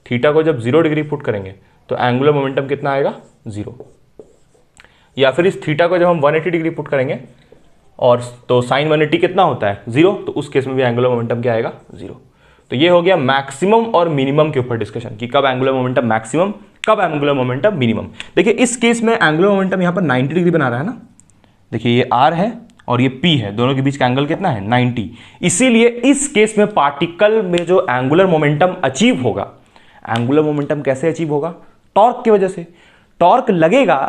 थीटा को जब 0 डिग्री पुट करेंगे तो एंगुलर मोमेंटम कितना आएगा, 0। या फिर इस थीटा को जब हम 180 डिग्री पुट करेंगे और तो साइन 180 कितना होता है 0, तो उस केस में भी एंगुलर मोमेंटम क्या आएगा 0। तो ये हो गया मैक्सिमम और मिनिमम के ऊपर डिस्कशन कि कब एंगुलर मोमेंटम मैक्सिमम, कब एंगुलर मोमेंटम मिनिमम। देखिए इस केस में एंगुलर मोमेंटम यहाँ पर 90 डिग्री बना रहा है ना, देखिए ये R है और ये P है, दोनों के बीच का एंगल कितना है 90। इसीलिए इस केस में पार्टिकल में जो एंगुलर मोमेंटम अचीव होगा, एंगुलर मोमेंटम कैसे अचीव होगा, टॉर्क की वजह से। टॉर्क लगेगा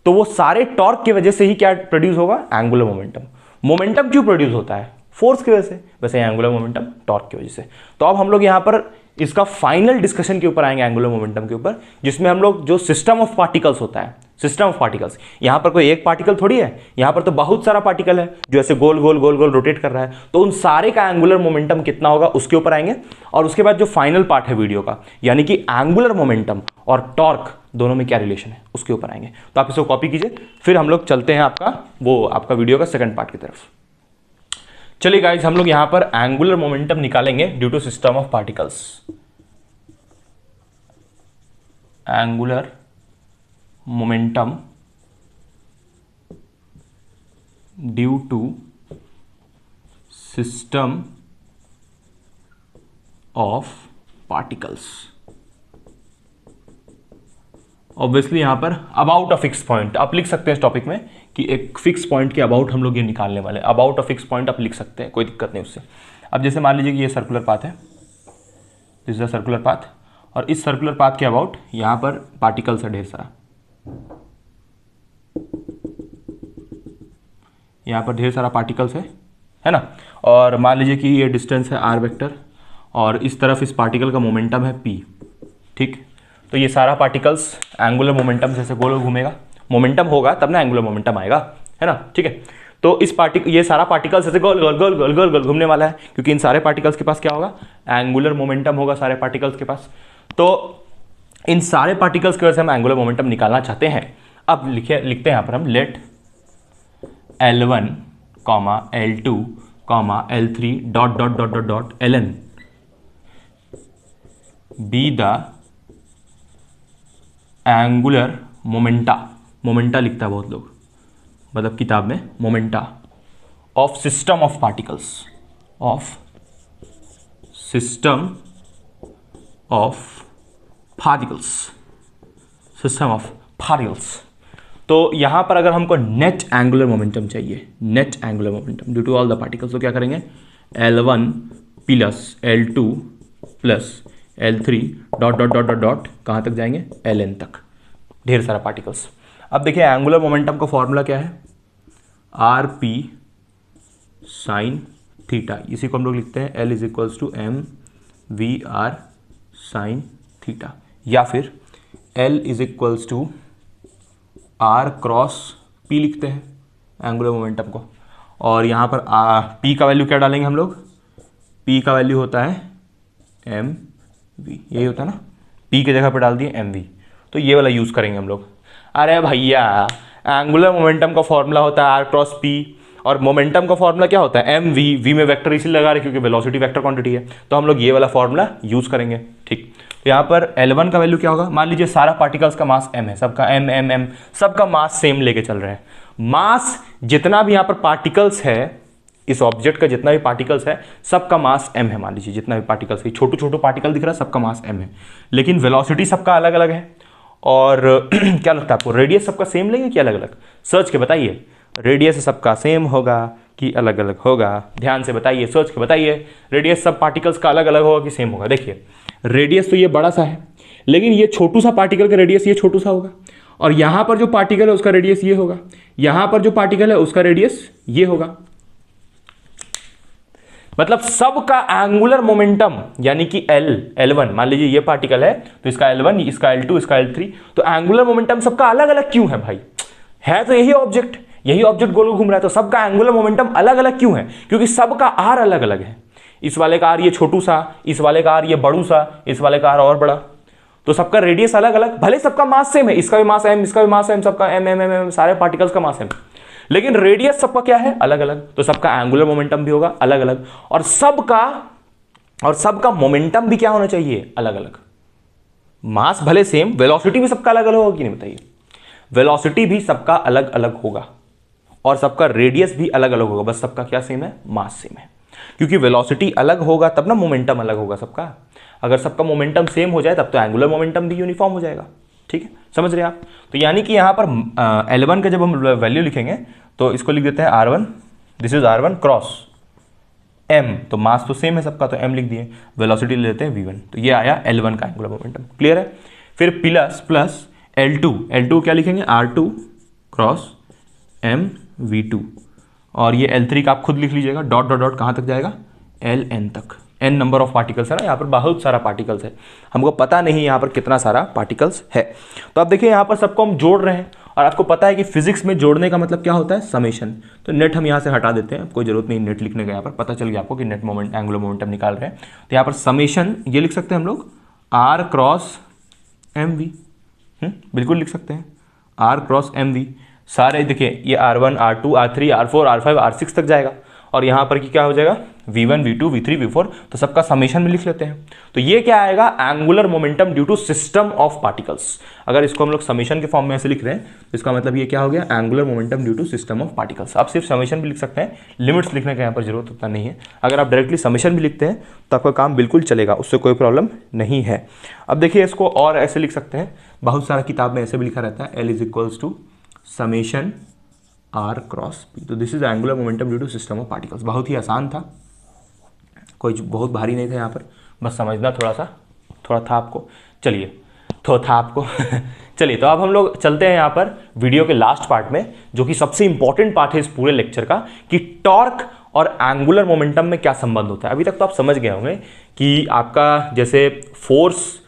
तो वो सारे टॉर्क की वजह से ही क्या प्रोड्यूस होगा, एंगुलर मोमेंटम। मोमेंटम क्यों प्रोड्यूस होता है, फोर्स की वजह से, वैसे एंगुलर मोमेंटम टॉर्क की वजह से। तो अब हम लोग यहां पर इसका फाइनल डिस्कशन के ऊपर आएंगे एंगुलर मोमेंटम के ऊपर, जिसमें हम लोग जो सिस्टम ऑफ पार्टिकल्स होता है, सिस्टम ऑफ पार्टिकल्स, यहां पर कोई एक पार्टिकल थोड़ी है, यहां पर तो बहुत सारा पार्टिकल है जो ऐसे गोल गोल गोल गोल रोटेट कर रहा है, तो उन सारे का एंगुलर मोमेंटम कितना होगा उसके ऊपर आएंगे। और उसके बाद जो फाइनल पार्ट है वीडियो का, यानी कि एंगुलर मोमेंटम और टॉर्क दोनों में क्या रिलेशन है उसके ऊपर आएंगे। तो आप इसको कॉपी कीजिए, फिर हम लोग चलते हैं आपका वीडियो का सेकंड पार्ट की तरफ। चलिए गाइस, हम लोग यहां पर एंगुलर मोमेंटम निकालेंगे due to system of particles. Angular momentum due to system of particles. Obviously यहां पर अबाउट अ फिक्स पॉइंट आप लिख सकते हैं इस टॉपिक में कि एक फिक्स पॉइंट के अबाउट हम लोग ये निकालने वाले हैं। अबाउट अ फिक्स पॉइंट आप लिख सकते हैं, कोई दिक्कत नहीं उससे। अब जैसे मान लीजिए कि ये सर्कुलर पाथ है, this is a circular path, और इस सर्कुलर पाथ के अबाउट यहां पर पार्टिकल्स है ढेर सारा, यहां पर ढेर सारा पार्टिकल्स है ना। और मान लीजिए कि ये डिस्टेंस है r वेक्टर, और इस तरफ इस पार्टिकल का मोमेंटम है p, ठीक। तो ये सारा पार्टिकल्स एंगुलर मोमेंटम जैसे गोल घूमेगा, मोमेंटम होगा तब ना एंगुलर मोमेंटम आएगा, है ना, ठीक है। तो ये सारा पार्टिकल्स ऐसे गोल गोल गोल गोल गोल गोल घूमने वाला है, क्योंकि इन सारे पार्टिकल्स के पास क्या होगा, एंगुलर मोमेंटम होगा सारे पार्टिकल्स के पास। तो इन सारे पार्टिकल्स की वजह से हम एंगुलर मोमेंटम निकालना चाहते हैं। अब लिखते हैं यहाँ पर हम let L1, L2, L3 dot dot dot dot dot Ln be the angular momenta लिखता है बहुत लोग, मतलब किताब में momenta of system of particles, of system of particles, system of particles. तो यहां पर अगर हमको नेट एंगुलर मोमेंटम चाहिए, net angular momentum due to all the particles, तो क्या करेंगे, L1 plus L2 plus L3 dot dot dot dot dot कहां तक जाएंगे, Ln तक, ढेर सारा पार्टिकल्स। अब देखिए एंगुलर मोमेंटम का फॉर्मूला क्या है, RP साइन थीटा, इसी को हम लोग लिखते हैं L is equals to mvr sine theta, या फिर L is equals to R cross P लिखते हैं एंगुलर मोमेंटम को। और यहाँ पर P का वैल्यू क्या डालेंगे हम लोग, P का वैल्यू होता है mv, यही होता है ना, P की जगह पर डाल दिए mv, तो ये वाला यूज़ करेंगे हम लोग। अरे भैया एंगुलर मोमेंटम का फॉर्मूला होता है R क्रॉस P, और मोमेंटम का फॉर्मूला क्या होता है mv, v में वेक्टर इसीलिए लगा रहे क्योंकि वेलोसिटी वेक्टर क्वांटिटी है, तो हम लोग ये वाला फॉर्मूला यूज़ करेंगे, ठीक। तो यहाँ पर L1 का वैल्यू क्या होगा, मान लीजिए सारा पार्टिकल्स का मास m है, सबका m सबका मास सेम लेके चल रहे हैं। मास जितना भी यहाँ पर पार्टिकल्स है, इस ऑब्जेक्ट का जितना भी पार्टिकल्स है सबका मास m है, मान लीजिए जितना भी पार्टिकल्स है, छोटे छोटे पार्टिकल दिख रहा है सबका मास m है, लेकिन वेलोसिटी सबका अलग अलग है। और क्या लगता है आपको, रेडियस सबका सेम लेंगे कि अलग अलग, सोच के बताइए, रेडियस सबका सेम होगा कि अलग अलग होगा, ध्यान से बताइए, सोच के बताइए, रेडियस सब पार्टिकल्स का अलग अलग होगा कि सेम होगा। देखिए रेडियस तो ये बड़ा सा है, लेकिन ये छोटू सा पार्टिकल का रेडियस ये छोटू सा होगा, और यहां पर जो पार्टिकल है उसका रेडियस ये होगा, यहां पर जो पार्टिकल है उसका रेडियस ये होगा। मतलब सबका एंगुलर मोमेंटम यानी कि L1, मान लीजिए ये पार्टिकल है तो इसका L1, इसका L2, इसका L3, तो एंगुलर मोमेंटम सबका अलग अलग क्यों है भाई, है तो यही ऑब्जेक्ट गोल घूम रहा है, तो सबका एंगुलर मोमेंटम अलग अलग क्यों है, क्योंकि सबका R अलग अलग है। इस वाले का R ये छोटू सा, इस वाले का R ये बड़ू सा, इस वाले का R और बड़ा, तो सबका रेडियस अलग अलग, भले सबका मास सेम है, इसका भी मास m, इसका भी मास m, सबका m, सारे पार्टिकल्स का मास m, लेकिन रेडियस सबका क्या है, अलग अलग, तो सबका एंगुलर मोमेंटम भी होगा अलग अलग, और सबका मोमेंटम भी क्या होना चाहिए, अलग अलग। मास भले सेम, वेलोसिटी भी सबका अलग अलग होगा कि नहीं बताइए, वेलोसिटी भी सबका अलग अलग होगा। और सबका रेडियस भी अलग अलग होगा, बस सबका क्या सेम है, मास सेम है। क्योंकि वेलोसिटी अलग होगा तब ना मोमेंटम अलग होगा सबका। अगर सबका मोमेंटम सेम हो जाए तब तो एंगुलर मोमेंटम भी यूनिफॉर्म हो जाएगा। ठीक है, समझ रहे हैं आप। तो यानी कि यहाँ पर L1 का जब हम वैल्यू लिखेंगे तो इसको लिख देते हैं R1, this is R1 cross M, तो मास तो सेम है सबका तो M लिख दिए, वेलोसिटी ले लेते हैं V1, तो ये आया L1 का एंगुलर मोमेंटम। क्लियर है। फिर प्लस L2 क्या लिखेंगे, R2 क्रॉस M V2, और ये L3 का आप खुद लिख लीजिएगा, डॉट डॉट डॉट कहाँ तक जाएगा, Ln तक। n नंबर ऑफ पार्टिकल्स है ना, यहाँ पर बहुत सारा पार्टिकल्स है, हमको पता नहीं यहाँ पर कितना सारा पार्टिकल्स है। तो आप देखिए यहाँ पर सबको हम जोड़ रहे हैं, और आपको पता है कि फिजिक्स में जोड़ने का मतलब क्या होता है, समेशन। तो नेट हम यहाँ से हटा देते हैं, कोई जरूरत नहीं नेट लिखने का, यहाँ पर पता चल गया आपको कि नेट मोमेंट एंगुलर मोमेंटम निकाल रहे हैं। तो यहाँ पर समेशन ये लिख सकते हैं हम लोग R क्रॉस MV, बिल्कुल लिख सकते हैं R क्रॉस MV। सारे देखिए ये R1 R2 R3 R4 R5 R6 तक जाएगा, और यहाँ पर की क्या हो जाएगा, V1 V2 V3 V4, तो सबका समेशन में लिख लेते हैं। तो ये क्या आएगा, angular momentum due to system of particles. अगर इसको हम लोग समेशन के फॉर्म में ऐसे लिख रहे हैं तो इसका मतलब ये क्या हो गया, angular momentum due to system of particles. आप सिर्फ समेशन भी लिख सकते हैं, लिमिट्स लिखने का यहाँ पर जरूरत होता नहीं है। अगर आप डायरेक्टली समेशन भी लिखते हैं तो आपका काम बिल्कुल चलेगा, उससे कोई प्रॉब्लम नहीं है। अब देखिए इसको और ऐसे लिख सकते हैं, बहुत सारा किताब में ऐसे भी लिखा रहता है, L is equals to summation R cross P। तो this is angular momentum due to system of particles. बहुत ही आसान था, कोई बहुत भारी नहीं था यहाँ पर, बस समझना थोड़ा था आपको। चलिए तो था आपको चलिए तो अब हम लोग चलते हैं यहाँ पर वीडियो के लास्ट पार्ट में, जो कि सबसे इंपॉर्टेंट पार्ट है इस पूरे लेक्चर का, कि टॉर्क और एंगुलर मोमेंटम में क्या संबंध होता है। अभी तक तो आप समझ गए होंगे कि आपका जैसे फोर्स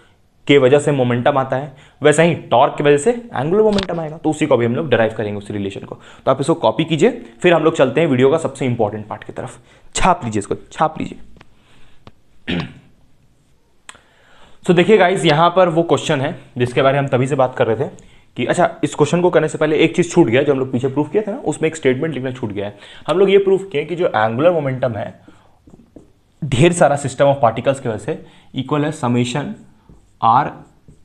के वजह से मोमेंटम आता है, वैसा ही टॉर्क की वजह से एंगुलर मोमेंटम आएगा। तो उसी को भी हम लोग डिराइव करेंगे, उस रिलेशन को। तो आप इसको कॉपी कीजिए, फिर हम लोग चलते हैं वीडियो का सबसे इंपॉर्टेंट पार्ट की तरफ। छाप लीजिए, इसको छाप लीजिए। तो देखिए गाइस, यहां पर वो क्वेश्चन है जिसके बारे में हम तभी से बात कर रहे थे कि अच्छा, इस क्वेश्चन को करने से पहले एक चीज छूट गया, जो हम लोग पीछे प्रूफ किया था ना, उसमें एक स्टेटमेंट लिखना छूट गया है। हम लोग ये प्रूफ किए कि जो एंगुलर मोमेंटम है ढेर सारा सिस्टम ऑफ पार्टिकल्स की वजह से इक्वल है समेशन R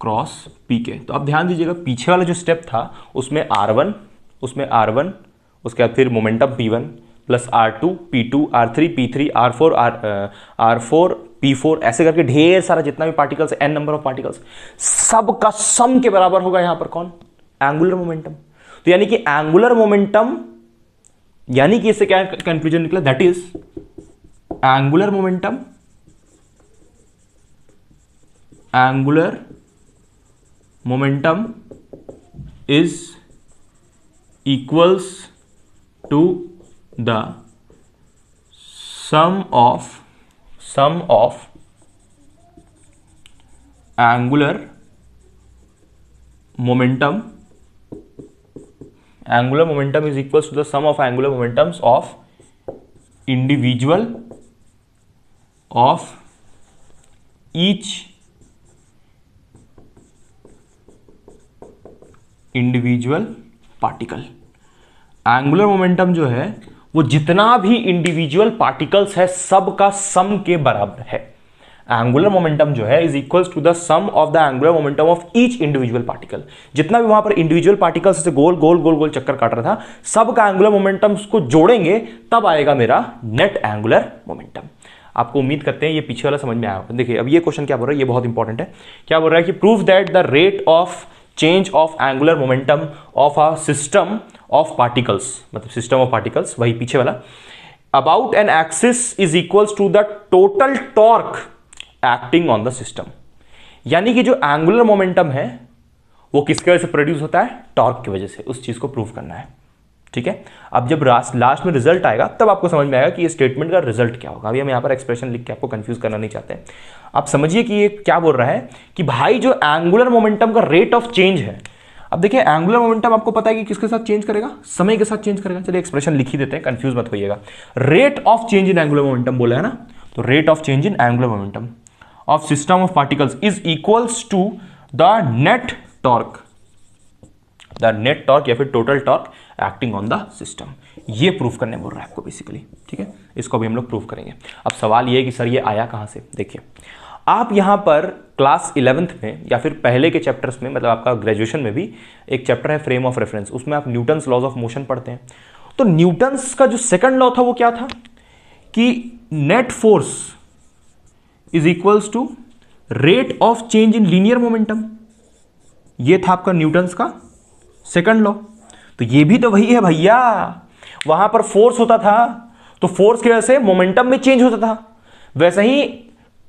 क्रॉस P के। तो अब ध्यान दीजिएगा, पीछे वाला जो स्टेप था उसमें R1, उसके बाद फिर momentum P1 plus R2 P2 R3 P3 R4 P4, ऐसे करके ढेर सारा जितना भी particles, n number of particles, सब का सम के बराबर होगा यहां पर कौन, एंगुलर मोमेंटम। तो यानी कि एंगुलर मोमेंटम, यानी कि इससे क्या कंक्लूजन निकला, that is angular momentum is equals to the sum of angular momentum is equals to the sum of angular momentums of each individual particle. Angular momentum जो है वो जितना भी इंडिविजुअल पार्टिकल्स है सबका सम के बराबर है। एंगुलर मोमेंटम जो है is equals to the sum of the angular momentum of each individual particle. जितना भी वहां पर इंडिविजुअल पार्टिकल्स से गोल गोल गोल गोल चक्कर काट रहा था, सबका एंगुलर मोमेंटम को जोड़ेंगे तब आएगा मेरा नेट एंगुलर मोमेंटम। आपको उम्मीद करते हैं ये पीछे वाला समझ में आया होगा। देखिए अब ये क्वेश्चन क्या बोल रहा है, ये बहुत इंपॉर्टेंट है। क्या बोल रहा है कि prove that the rate of change of angular momentum of a system of particles, मतलब सिस्टम ऑफ पार्टिकल्स, वही पीछे वाला, about an axis is equals to the total torque acting on the system. यानी कि जो एंगुलर मोमेंटम है वो किसके वजह से प्रोड्यूस होता है, टॉर्क की वजह से। उस चीज को प्रूव करना है, ठीक है। अब जब लास्ट में रिजल्ट आएगा तब आपको समझ में आएगा कि ये स्टेटमेंट का रिजल्ट क्या होगा। अभी हम यहाँ पर एक्सप्रेशन लिख के आपको कंफ्यूज करना नहीं चाहते। आप समझिए कि ये क्या बोल रहा है कि भाई जो एंगुलर मोमेंटम का रेट ऑफ चेंज है, अब देखिए एंगुलर मोमेंटम आपको पता है कि किसके साथ चेंज करेगा, समय के साथ चेंज करेगा। चलिए एक्सप्रेशन लिख ही देते हैं, कंफ्यूज मत होइएगा। Rate of change in angular momentum बोला है ना, तो rate of change in angular momentum of system of particles is equals to the net torque या फिर total torque acting on the system. ये प्रूफ करने बोल रहा है आपको बेसिकली, ठीक है। इसको भी हम लोग प्रूफ करेंगे। अब सवाल ये है कि सर ये आया कहां से। देखिए आप यहां पर क्लास 11th में या फिर पहले के चैप्टर्स में, मतलब आपका ग्रेजुएशन में भी एक चैप्टर है फ्रेम ऑफ रेफरेंस, उसमें आप न्यूटन्स लॉज ऑफ मोशन पढ़ते हैं। तो न्यूटन्स का जो सेकंड लॉ था वो क्या था कि net force is equals to rate of change in linear momentum. ये था आपका न्यूटन्स का सेकंड लॉ। तो ये भी तो वही है भैया, वहां पर फोर्स होता था तो फोर्स की वजह से मोमेंटम में चेंज होता था, वैसे ही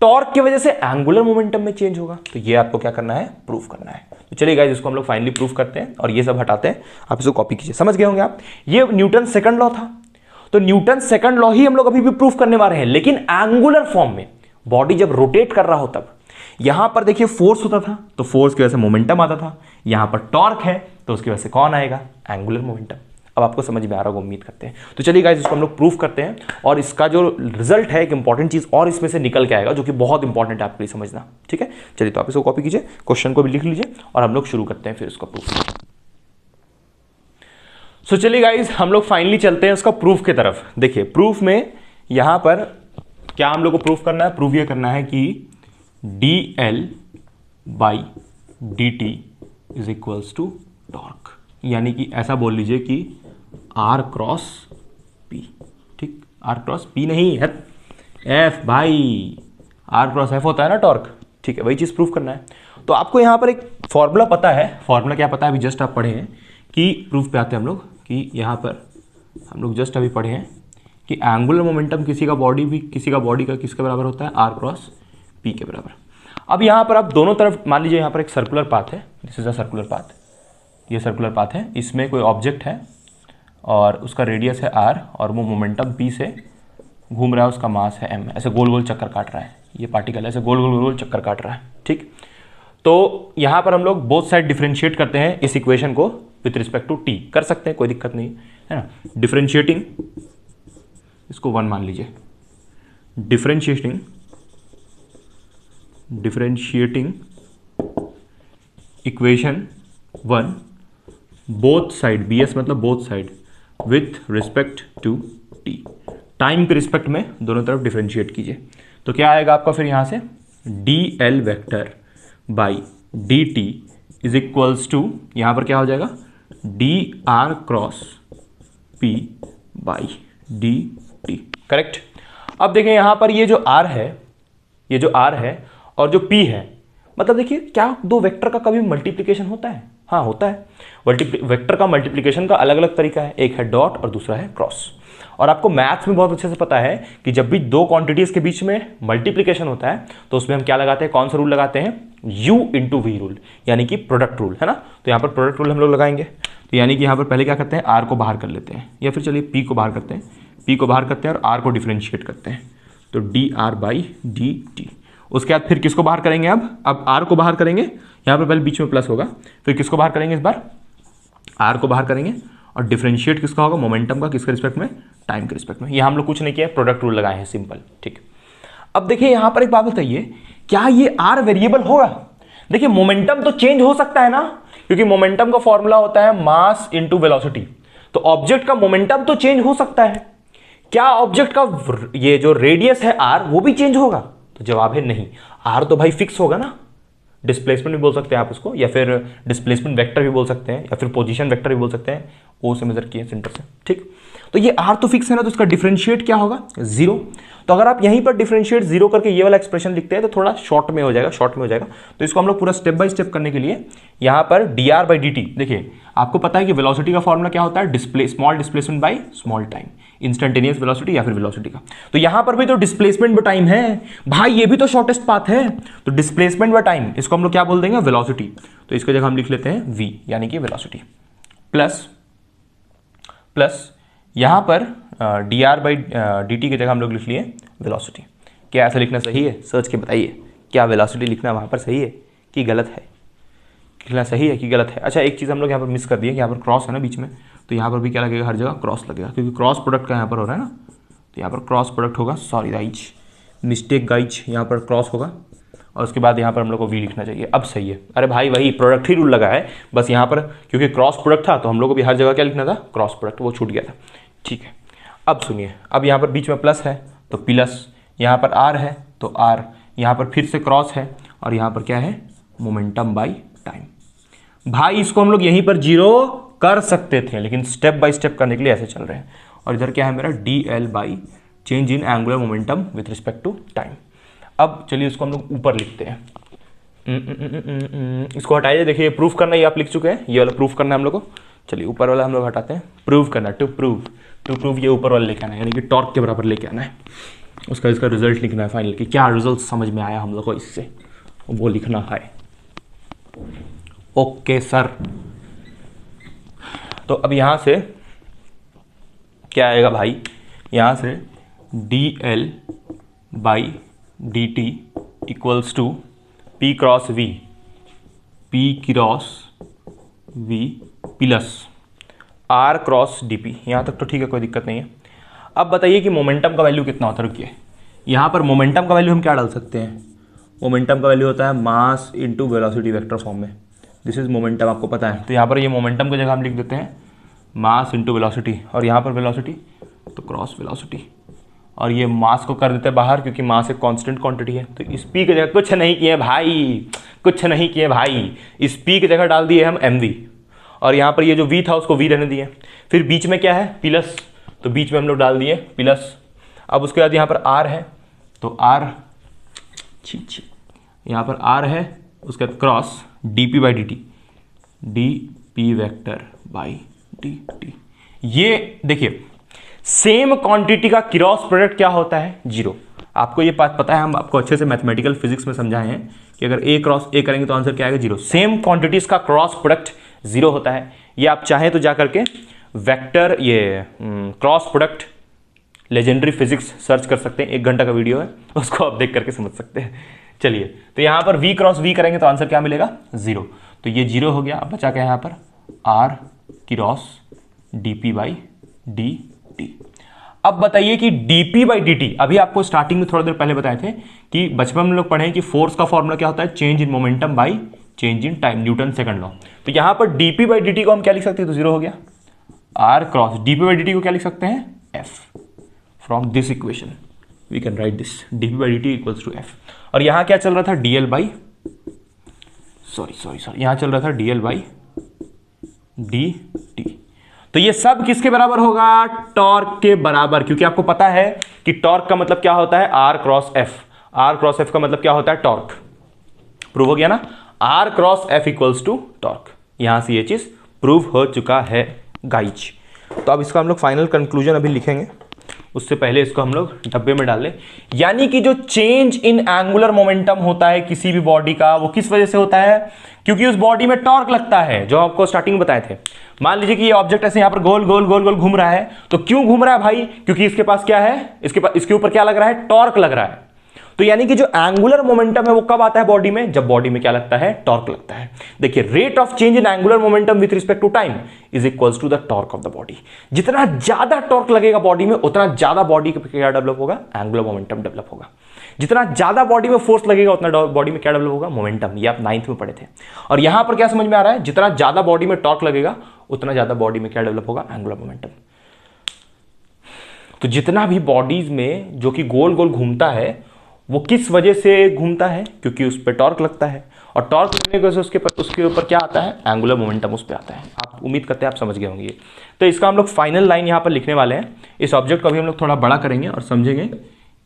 टॉर्क की वजह से एंगुलर मोमेंटम में चेंज होगा। तो ये आपको क्या करना है, प्रूफ करना है। तो चलिए गाइस, इसको हम लोग फाइनली प्रूफ करते हैं और ये सब हटाते हैं। आप इसको कॉपी कीजिए, समझ गए होंगे आप। ये न्यूटन सेकंड लॉ था, तो न्यूटन सेकंड लॉ ही हम लोग अभी भी प्रूफ करने वाले हैं, लेकिन एंगुलर फॉर्म में। बॉडी जब रोटेट कर रहा हो तब यहां पर देखिए फोर्स होता था तो फोर्स की वजह से मोमेंटम आता था, यहां पर टॉर्क है तो उसकी वजह से कौन आएगा, एंगुलर मोमेंटम। अब आपको समझ में आ रहा होगा, उम्मीद करते हैं। तो चलिए गाइस, इसको हम लोग प्रूफ करते हैं और इसका जो रिजल्ट है, एक इंपॉर्टेंट चीज और इसमें से निकल के आएगा जो कि बहुत इंपॉर्टेंट है आपके लिए समझना। ठीक है, चलिए तो आप इसको कॉपी कीजिए, क्वेश्चन को भी लिख लीजिए और हम लोग शुरू करते हैं फिर इसका प्रूफ। सो चलिए गाइस, हम लोग फाइनली चलते हैं उसका प्रूफ की तरफ। देखिए प्रूफ में यहां पर क्या हम लोग को प्रूफ करना है, प्रूफ ये करना है कि dl by dt is equals to torque, यानी कि ऐसा बोल लीजिए कि r क्रॉस p। ठीक, r क्रॉस p नहीं है, f भाई, r क्रॉस f होता है ना टॉर्क। ठीक है, वही चीज प्रूफ करना है। तो आपको यहां पर एक फॉर्मूला पता है, फॉर्मूला क्या पता है, अभी जस्ट आप पढ़े हैं कि प्रूफ पे आते हैं हम लोग कि यहां पर हम लोग जस्ट अभी पढ़े हैं कि एंगुलर मोमेंटम किसी का बॉडी का किसके बराबर होता है, r क्रॉस p के बराबर। अब यहां पर आप दोनों तरफ मान लीजिए यहां पर एक सर्कुलर पाथ है, this is a circular path, ये सर्कुलर पाथ है, इसमें कोई ऑब्जेक्ट है और उसका रेडियस है r और वो मोमेंटम p से घूम रहा है, उसका मास है m, ऐसे गोल गोल चक्कर काट रहा है, ये पार्टिकल ऐसे गोल गोल गोल चक्कर काट रहा है। ठीक, तो यहां पर हम लोग बोथ साइड डिफरेंशिएट करते हैं इस इक्वेशन को विथ रिस्पेक्ट टू t, कर सकते हैं, कोई दिक्कत नहीं है ना। डिफरेंशिएटिंग, इसको 1 मान लीजिए, differentiating equation 1 both side, bs मतलब both side, with respect to t, time के रिस्पेक्ट में दोनों तरफ डिफरेंशिएट कीजिए। तो क्या आएगा आपका फिर यहां से dl vector by dt is equals to, यहां पर क्या हो जाएगा, dr cross p by dt। Correct. अब देखें यहां पर ये जो r है, ये जो r है और जो p है, मतलब देखिए क्या दो वेक्टर का कभी मल्टीप्लिकेशन होता है, हाँ होता है। वेक्टर का मल्टीप्लिकेशन का अलग अलग तरीका है, एक है डॉट और दूसरा है क्रॉस। और आपको मैथ्स में बहुत अच्छे से पता है कि जब भी दो क्वांटिटीज के बीच में मल्टीप्लिकेशन होता है तो उसमें हम क्या लगाते हैं, कौन सा रूल लगाते हैं, u इंटू वी रूल, यानी कि प्रोडक्ट रूल, है ना। तो यहाँ पर प्रोडक्ट रूल हम लोग लगाएंगे, तो यानी कि यहाँ पर पहले क्या करते हैं, r को बाहर कर लेते हैं, या फिर चलिए p को बाहर करते हैं, p को बाहर करते हैं और r को डिफरेंशिएट करते हैं, तो dr बाई dt। उसके बाद फिर किसको बाहर करेंगे, अब r को बाहर करेंगे, यहाँ पर पहले बीच में प्लस होगा, फिर किसको बाहर करेंगे, इस बार r को बाहर करेंगे और डिफरेंशिएट किसका होगा, मोमेंटम का, किसके रिस्पेक्ट में, टाइम के रिस्पेक्ट में। यहाँ हम लोग कुछ नहीं किया, प्रोडक्ट रूल लगाए हैं, सिंपल। ठीक, अब देखिए यहाँ पर एक बात बताइए, क्या ये r वेरिएबल होगा। देखिए मोमेंटम तो चेंज हो सकता है ना, क्योंकि मोमेंटम का फॉर्मूला होता है मास इंटू वेलोसिटी, तो ऑब्जेक्ट का मोमेंटम तो चेंज हो सकता है। क्या ऑब्जेक्ट का ये जो रेडियस है r वो भी चेंज होगा, तो जवाब है नहीं। r तो भाई फिक्स होगा ना, डिस्प्लेसमेंट भी बोल सकते हैं आप उसको, या फिर डिस्प्लेसमेंट वेक्टर भी बोल सकते हैं, या फिर पोजीशन वेक्टर भी बोल सकते हैं, ओ से मेजर किए सेंटर से। ठीक, तो ये r तो फिक्स है ना, तो इसका डिफरेंशिएट क्या होगा, 0। तो अगर आप यहीं पर डिफरेंशिएट 0 करके ये वाला एक्सप्रेशन लिखते हैं तो थोड़ा शॉर्ट में हो जाएगा, तो इसको हम लोग पूरा स्टेप बाय स्टेप करने के लिए यहाँ पर dr बाई dt, देखिए आपको पता है कि वेलोसिटी का फॉर्मूला क्या होता है, small displacement by small time, instantaneous velocity या फिर वेलोसिटी का। तो यहां पर भी तो डिस्प्लेसमेंट बाय टाइम है भाई, ये भी तो शॉर्टेस्ट पाथ है, तो डिस्प्लेसमेंट बाय टाइम इसको हम लोग क्या बोल देंगे, वेलोसिटी। तो इसकी जगह हम लिख लेते हैं v, यानी कि वेलोसिटी, प्लस यहां पर dr बाई dt की जगह हम लोग लिख लिए वेलोसिटी। क्या ऐसा लिखना सही है, सोच के बताइए, क्या वेलोसिटी लिखना वहां पर सही है कि गलत है, लिखना सही है कि गलत है। अच्छा एक चीज़ हम लोग यहाँ पर मिस कर दिए, यहाँ पर क्रॉस है ना बीच में, तो यहाँ पर भी क्या लगेगा, हर जगह क्रॉस लगेगा, क्योंकि क्रॉस प्रोडक्ट का यहाँ पर हो रहा है ना, तो यहाँ पर क्रॉस प्रोडक्ट होगा, सॉरी गाइज, मिस्टेक गाइज, यहाँ पर क्रॉस होगा और उसके बाद यहाँ पर हम लोग को वी लिखना चाहिए। अब सही है, अरे भाई वही प्रोडक्ट ही रूल लगा है, बस यहाँ पर क्योंकि क्रॉस प्रोडक्ट था तो हम लोग को भी हर जगह क्या लिखना था, क्रॉस प्रोडक्ट, वो छूट गया था। ठीक है, अब सुनिए, अब यहाँ पर बीच में प्लस है तो प्लस, यहाँ पर r है तो r, यहाँ पर फिर से क्रॉस है और यहाँ पर क्या है, मोमेंटम बाई टाइम। भाई इसको हम लोग यहीं पर 0 कर सकते थे, लेकिन स्टेप बाय स्टेप करने के लिए ऐसे चल रहे हैं। और इधर क्या है मेरा, D L by change in angular momentum with respect to time. अब चलिए इसको हम लोग ऊपर लिखते हैं। इसको हटाइए, देखिए प्रूफ करना ये आप लिख चुके हैं, ये वाला प्रूफ करना है हम लोग को। चलिए ऊपर वाला हम लोग हटाते हैं, प्रूव करना, टू प्रूव ये ऊपर वाला लेके आना है, यानी कि टॉर्क के बराबर लेके आना है। उसका इसका रिजल्ट लिखना है फाइनल, कि क्या रिजल्ट समझ में आया हम लोग को इससे, वो लिखना है। ओके सर, तो अब यहां से क्या आएगा भाई, यहां से D L by D T equals to P cross V plus R cross D P. यहां तक तो ठीक है, कोई दिक्कत नहीं है। अब बताइए कि मोमेंटम का वैल्यू कितना होता है, रुकिए। यहां पर मोमेंटम का वैल्यू हम क्या डाल सकते हैं, मोमेंटम का वैल्यू होता है mass into velocity vector form में। दिस इज मोमेंटम, आपको पता है। तो यहाँ पर ये मोमेंटम की जगह हम लिख देते हैं मास इंटू वेलोसिटी, और यहाँ पर वेलोसिटी तो क्रॉस वेलोसिटी, और ये मास को कर देते हैं बाहर, क्योंकि मास एक कांस्टेंट क्वांटिटी है। तो इस पी की जगह कुछ नहीं किए भाई, कुछ नहीं किए भाई, इस पी की जगह डाल दिए हम एम वी, और यहाँ पर ये जो वी था उसको वी रहने दिए। फिर बीच में क्या है, प्लस, तो बीच में हम लोग डाल दिए प्लस। अब उसके बाद यहाँ पर आर है, तो आर यहाँ पर आर है, उसके बाद cross D P by D T, D P vector by D T. ये देखिए सेम क्वांटिटी का क्रॉस प्रोडक्ट क्या होता है, जीरो। आपको ये बात पता है, हम आपको अच्छे से मैथमेटिकल फिजिक्स में समझाए हैं कि अगर ए क्रॉस ए करेंगे तो आंसर क्या आएगा, जीरो। सेम क्वांटिटीज का क्रॉस प्रोडक्ट जीरो होता है। ये आप चाहें तो जा करके वेक्टर ये cross product legendary physics search कर सकते हैं, 1 घंटा का वीडियो है, उसको आप देख करके समझ सकते हैं। चलिए, तो यहां पर v क्रॉस v करेंगे तो आंसर क्या मिलेगा, जीरो। तो ये जीरो हो गया। अब बचा क्या यहां पर, r cross dp by dt। अब बताइए कि dp बाई dt, अभी आपको स्टार्टिंग में थोड़ा देर पहले बताए थे कि बचपन में लोग पढ़े कि फोर्स का फॉर्मूला क्या होता है, change in momentum by change in time, Newton second law. तो यहां पर dp बाई dt को हम क्या लिख सकते हैं, तो जीरो हो गया। r cross dp by dt को क्या लिख सकते हैं, f। From this equation we can write this, dp by dt equals to f। और यहां क्या चल रहा था, dl बाई सॉरी यहां चल रहा था dl बाई dt। तो ये सब किसके बराबर होगा, टॉर्क के बराबर, क्योंकि आपको पता है कि टॉर्क का मतलब क्या होता है, r cross f। r cross f का मतलब क्या होता है, टॉर्क। प्रूव हो गया ना, r cross f equals to torque. यहां से ये चीज प्रूव हो चुका है गाइज। तो अब इसका हम लोग फाइनल कंक्लूजन अभी लिखेंगे, उससे पहले इसको हम लोग डब्बे में डाल लें। यानी कि जो चेंज इन एंगुलर मोमेंटम होता है किसी भी बॉडी का, वो किस वजह से होता है, क्योंकि उस बॉडी में टॉर्क लगता है, जो आपको स्टार्टिंग में बताए थे। मान लीजिए कि ये ऑब्जेक्ट ऐसे यहां पर गोल गोल गोल गोल घूम रहा है, तो क्यों घूम रहा है भाई, क्योंकि इसके पास क्या है, इसके ऊपर क्या लग रहा है, टॉर्क लग रहा है। तो यानी कि जो एंगुलर मोमेंटम है वो कब आता है बॉडी में, जब बॉडी में क्या लगता है, टॉर्क लगता है। देखिए, rate of change in angular momentum with respect to time is equals to the torque of the body. जितना ज्यादा टॉर्क लगेगा बॉडी में, उतना ज्यादा बॉडी का क्या डेवलप होगा, एंगुलर मोमेंटम डेवलप होगा। जितना ज्यादा बॉडी में फोर्स लगेगा, उतना बॉडी में क्या डेवलप होगा, मोमेंटम। ये आप 9th में पढ़े थे। और यहां पर क्या समझ में आ रहा है, जितना ज्यादा बॉडी में टॉर्क लगेगा, उतना ज्यादा बॉडी में क्या डेवलप होगा, एंगुलर मोमेंटम। तो जितना भी बॉडीज में जो कि गोल गोल घूमता है, वो किस वजह से घूमता है, क्योंकि उस पर टॉर्क लगता है, और टॉर्क लगने की वजह से उसके ऊपर क्या आता है, एंगुलर मोमेंटम उस पर आता है। आप उम्मीद करते हैं आप समझ गए होंगे। तो इसका हम लोग फाइनल लाइन यहाँ पर लिखने वाले हैं। इस ऑब्जेक्ट को अभी हम लोग थोड़ा बड़ा करेंगे और समझेंगे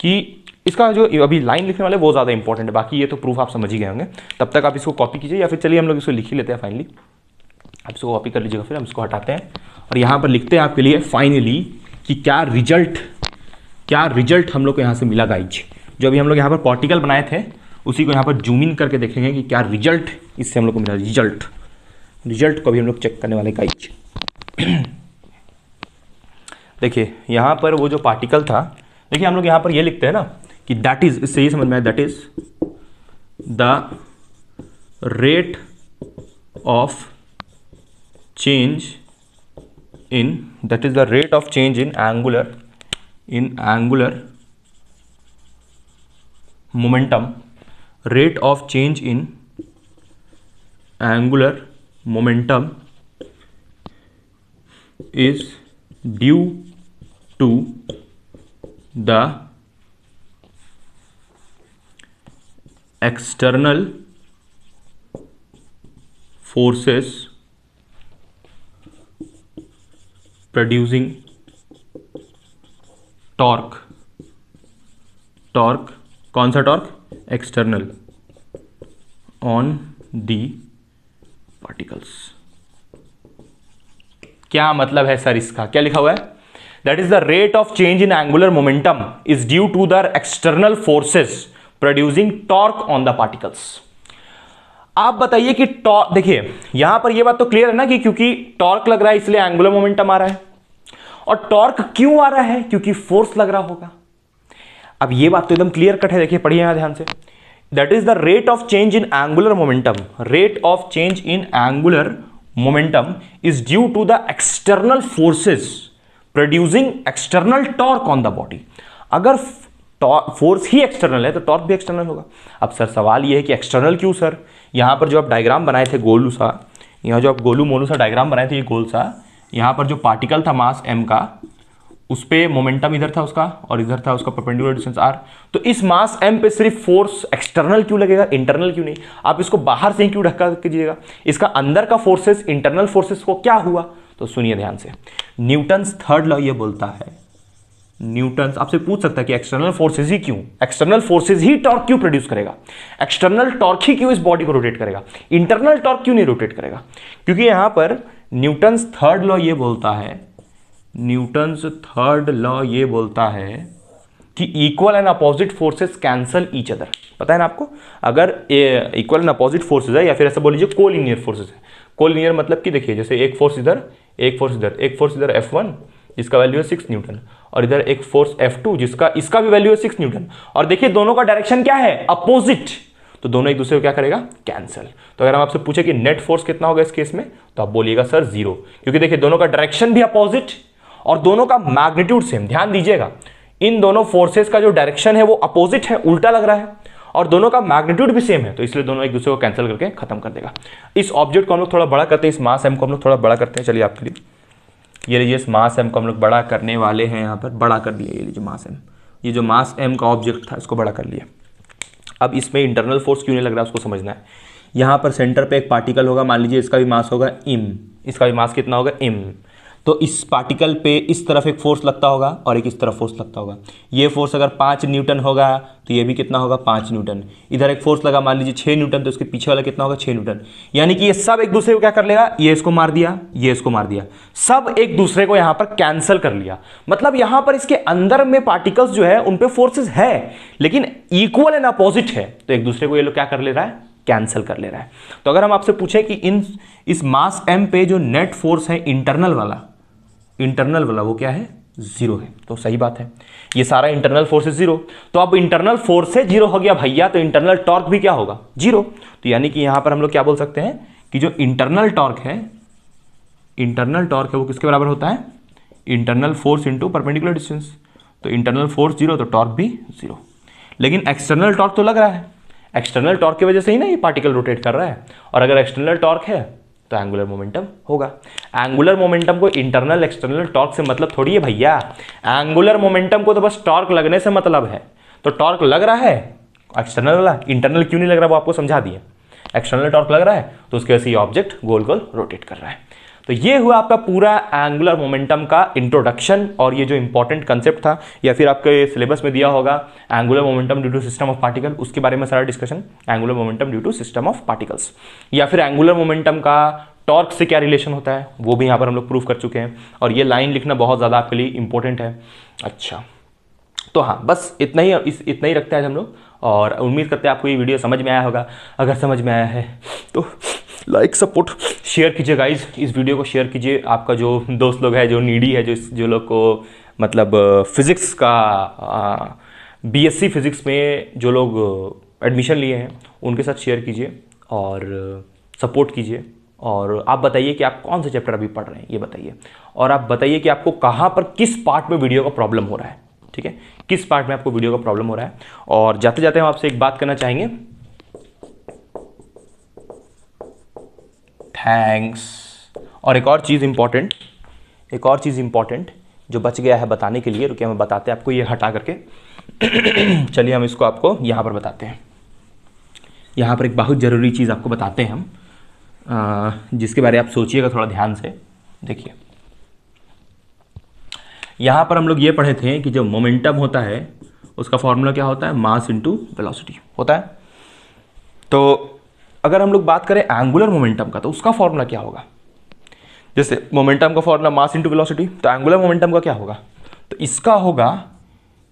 कि इसका जो अभी लाइन लिखने वाले वो ज़्यादा इंपॉर्टेंट है। बाकी ये तो प्रूफ आप समझ ही गए होंगे। तब तक आप इसको कॉपी कीजिए, या फिर चलिए हम लोग इसको लिख ही लेते हैं फाइनली। आप इसको कॉपी कर लीजिएगा, फिर हम इसको हटाते हैं और यहाँ पर लिखते हैं आपके लिए फाइनली कि क्या रिजल्ट हम लोग को यहाँ से मिला गाइज। जो अभी हम लोग यहाँ पर पार्टिकल बनाए थे, उसी को यहाँ पर जूम इन करके देखेंगे कि क्या रिजल्ट इससे हम लोग को मिला। रिजल्ट को भी हम लोग चेक करने वाले गाइज। देखिए यहाँ पर वो जो पार्टिकल था, देखिए हम लोग यहाँ पर ये लिखते हैं ना कि दैट इज, इससे ये समझ में आया, that is the rate of change in, that is the rate of change in angular momentum, rate of change in angular momentum is due to the external forces producing torque, torque कौन सा torque, external, on the particles. क्या मतलब है सर इसका, क्या लिखा हुआ है, that is the rate of change in angular momentum is due to the external forces producing torque on the particles. आप बताइए कि टॉर्क, देखिए यहां पर यह बात तो क्लियर है ना कि क्योंकि टॉर्क लग रहा है इसलिए एंगुलर मोमेंटम आ रहा है, और टॉर्क क्यों आ रहा है, क्योंकि फोर्स लग रहा होगा। अब यह बात तो एकदम क्लियर कट है, देखिए पढ़िए यहां ध्यान से, that is the rate of change in angular momentum, rate of change in angular momentum is due to the external forces producing external torque on the body. अगर फोर्स ही एक्सटर्नल है तो टॉर्क भी एक्सटर्नल होगा। अब सर सवाल यह है कि एक्सटर्नल क्यों सर, यहां पर जो आप डायग्राम बनाए थे गोलू सा, यहां जो आप गोलू मोलू सा डायग्राम बनाए थे ये गोल सा, यहां पर जो पार्टिकल था मास m का, उस पे मोमेंटम इधर था उसका और इधर था उसका परपेंडिकुलर डिस्टेंस r, तो इस मास m पे सिर्फ फोर्स एक्सटर्नल क्यों लगेगा, इंटरनल क्यों नहीं। आप इसको बाहर से ही क्यों ढक्का कीजिएगा, इसका अंदर का फोर्सेस इंटरनल फोर्सेस को क्या हुआ। तो सुनिए ध्यान से, न्यूटन्स थर्ड लॉ ये बोलता है, न्यूटन्स आपसे पूछ सकता है कि एक्सटर्नल फोर्सेस ही क्यों, एक्सटर्नल फोर्सेस ही टॉर्क क्यों प्रोड्यूस करेगा, एक्सटर्नल टॉर्क ही क्यों इस बॉडी को रोटेट करेगा, इंटरनल टॉर्क क्यों नहीं रोटेट करेगा। क्योंकि यहां पर न्यूटन्स थर्ड लॉ ये बोलता है, न्यूटन्स थर्ड लॉ ये बोलता है कि equal and opposite forces cancel each other. पता है ना आपको, अगर इक्वल एंड अपोजिट फोर्सेस है या फिर ऐसा बोल लीजिए कोलिनियर फोर्सेस है। कोलिनियर मतलब कि देखिए जैसे एक फोर्स इधर, एक फोर्स इधर, एक फोर्स इधर F1 जिसका वैल्यू है 6 न्यूटन, और इधर एक फोर्स F2 जिसका इसका भी वैल्यू है 6 न्यूटन, और देखिए दोनों का डायरेक्शन क्या है, अपोजिट, तो दोनों एक दूसरे को क्या करेगा, कैंसल। तो अगर हम आपसे पूछे कि नेट फोर्स कितना होगा इस केस में, तो आप बोलिएगा सर 0, क्योंकि देखिए दोनों का डायरेक्शन भी अपोजिट और दोनों का मैग्नीट्यूड सेम। ध्यान दीजिएगा, इन दोनों फोर्सेस का जो डायरेक्शन है वो अपोजिट है, उल्टा लग रहा है, और दोनों का मैग्नीट्यूड भी सेम है, तो इसलिए दोनों एक दूसरे को कैंसिल करके खत्म कर देगा। इस ऑब्जेक्ट को हम लोग थोड़ा बड़ा करते हैं, इस मास m को हम लोग थोड़ा बड़ा करते हैं। चलिए आपके लिए ये लीजिए, इस मास m को हम लोग बड़ा करने वाले हैं, यहाँ पर बड़ा कर दिया। ये लीजिए मास m, ये जो मास m का ऑब्जेक्ट था इसको बड़ा कर लिया। अब इसमें इंटरनल फोर्स क्यों नहीं लग रहा है उसको समझना है। यहाँ पर सेंटर पे एक पार्टिकल होगा, मान लीजिए इसका भी मास होगा m, इसका भी मास कितना होगा m, तो इस पार्टिकल पे इस तरफ एक फोर्स लगता होगा और एक इस तरफ फोर्स लगता होगा। ये फोर्स अगर 5 न्यूटन होगा तो ये भी कितना होगा, 5 न्यूटन। इधर एक फोर्स लगा मान लीजिए 6 न्यूटन, तो इसके पीछे वाला कितना होगा, 6 न्यूटन। यानी कि ये सब एक दूसरे को क्या कर लेगा, ये इसको मार दिया, ये इसको मार दिया, सब एक दूसरे को यहाँ पर कैंसल कर लिया। मतलब यहाँ पर इसके अंदर में पार्टिकल्स जो है उन पे फोर्सेस है लेकिन इक्वल एंड अपोजिट है, तो एक दूसरे को ये लोग क्या कर ले रहा है, कैंसिल कर ले रहा है। तो अगर हम आपसे पूछें कि इस मास m पे जो नेट फोर्स है इंटरनल वाला वो क्या है, 0 है, तो सही बात है, ये सारा इंटरनल फोर्स है 0। तो अब इंटरनल फोर्स से 0 हो गया भैया, तो इंटरनल टॉर्क भी क्या होगा, 0। तो यानी कि यहां पर हम लोग क्या बोल सकते हैं कि जो इंटरनल टॉर्क है वो किसके बराबर होता है, internal force into perpendicular distance. तो इंटरनल फोर्स 0 तो टॉर्क भी 0। लेकिन एक्सटर्नल टॉर्क तो लग रहा है, एक्सटर्नल टॉर्क की वजह से ही ना ये पार्टिकल रोटेट कर रहा है, और अगर एक्सटर्नल टॉर्क है तो एंगुलर मोमेंटम होगा। एंगुलर मोमेंटम को इंटरनल एक्सटर्नल टॉर्क से मतलब थोड़ी है भैया, एंगुलर मोमेंटम को तो बस टॉर्क लगने से मतलब है। तो टॉर्क लग रहा है एक्सटर्नल वाला, इंटरनल क्यों नहीं लग रहा वो आपको समझा दिया। एक्सटर्नल टॉर्क लग रहा है तो उसकी वजह से ये ऑब्जेक्ट गोल गोल रोटेट कर रहा है। तो ये हुआ आपका पूरा एंगुलर मोमेंटम का इंट्रोडक्शन, और ये जो इंपॉर्टेंट कंसेप्ट था या फिर आपके सिलेबस में दिया होगा angular momentum due to system of particle, उसके बारे में सारा discussion, angular momentum due to system of particles, या फिर एंगुलर मोमेंटम का टॉर्क से क्या रिलेशन होता है वो भी यहाँ पर हम लोग प्रूव कर चुके हैं। और ये लाइन लिखना बहुत ज़्यादा आपके लिए इंपॉर्टेंट है। अच्छा, तो हाँ बस इतना ही रखते हैं हम लोग, और उम्मीद करते हैं आपको ये वीडियो समझ में आया होगा। अगर समझ में आया है तो लाइक सपोर्ट शेयर कीजिए गाइज, इस वीडियो को शेयर कीजिए। आपका जो दोस्त लोग है जो नीडी है, जो लोग को मतलब फिज़िक्स का बीएससी फिज़िक्स में जो लोग एडमिशन लिए हैं उनके साथ शेयर कीजिए और सपोर्ट कीजिए। और आप बताइए कि आप कौन से चैप्टर अभी पढ़ रहे हैं ये बताइए, और आप बताइए कि आपको कहाँ पर किस पार्ट में वीडियो का प्रॉब्लम हो रहा है, ठीक है, किस पार्ट में आपको वीडियो का प्रॉब्लम हो रहा है। और जाते जाते हम आपसे एक बात करना चाहेंगे, थैंक्स। और एक और चीज़ इंपॉर्टेंट जो बच गया है बताने के लिए, रुकिए हमें बताते हैं आपको, ये हटा करके चलिए हम इसको आपको यहाँ पर बताते हैं। यहाँ पर एक बहुत ज़रूरी चीज़ आपको बताते हैं हम, जिसके बारे में आप सोचिएगा थोड़ा ध्यान से। देखिए यहाँ पर हम लोग ये पढ़े थे कि जो मोमेंटम होता है उसका फॉर्मूला क्या होता है, मास इनटू वेलोसिटी होता है। तो अगर हम लोग बात करें एंगुलर मोमेंटम का तो उसका फॉर्मूला क्या होगा, जैसे मोमेंटम का फॉर्मूला मास इनटू वेलोसिटी, तो एंगुलर मोमेंटम का क्या होगा, तो इसका होगा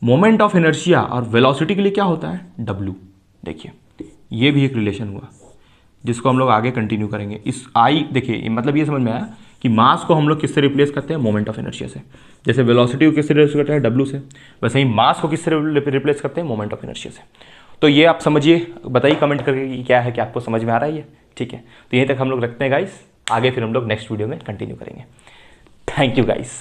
मोमेंट ऑफ इनर्शिया, और वेलोसिटी के लिए क्या होता है, डब्ल्यू। देखिए ये भी एक रिलेशन हुआ जिसको हम लोग आगे कंटिन्यू करेंगे। इस आई देखिए मतलब ये समझ में आया कि मास को हम लोग किससे रिप्लेस करते हैं, मोमेंट ऑफ इनर्शिया से। जैसे वेलोसिटी को किससे रिप्लेस करते हैं, डब्ल्यू से, वैसे ही मास को किससे रिप्लेस करते हैं, मोमेंट ऑफ इनर्शिया से। तो ये आप समझिए, बताइए कमेंट करके कि क्या है, कि आपको समझ में आ रहा है ये, ठीक है। तो यहीं तक हम लोग रखते हैं गाइस, आगे फिर हम लोग नेक्स्ट वीडियो में कंटिन्यू करेंगे। Thank you guys.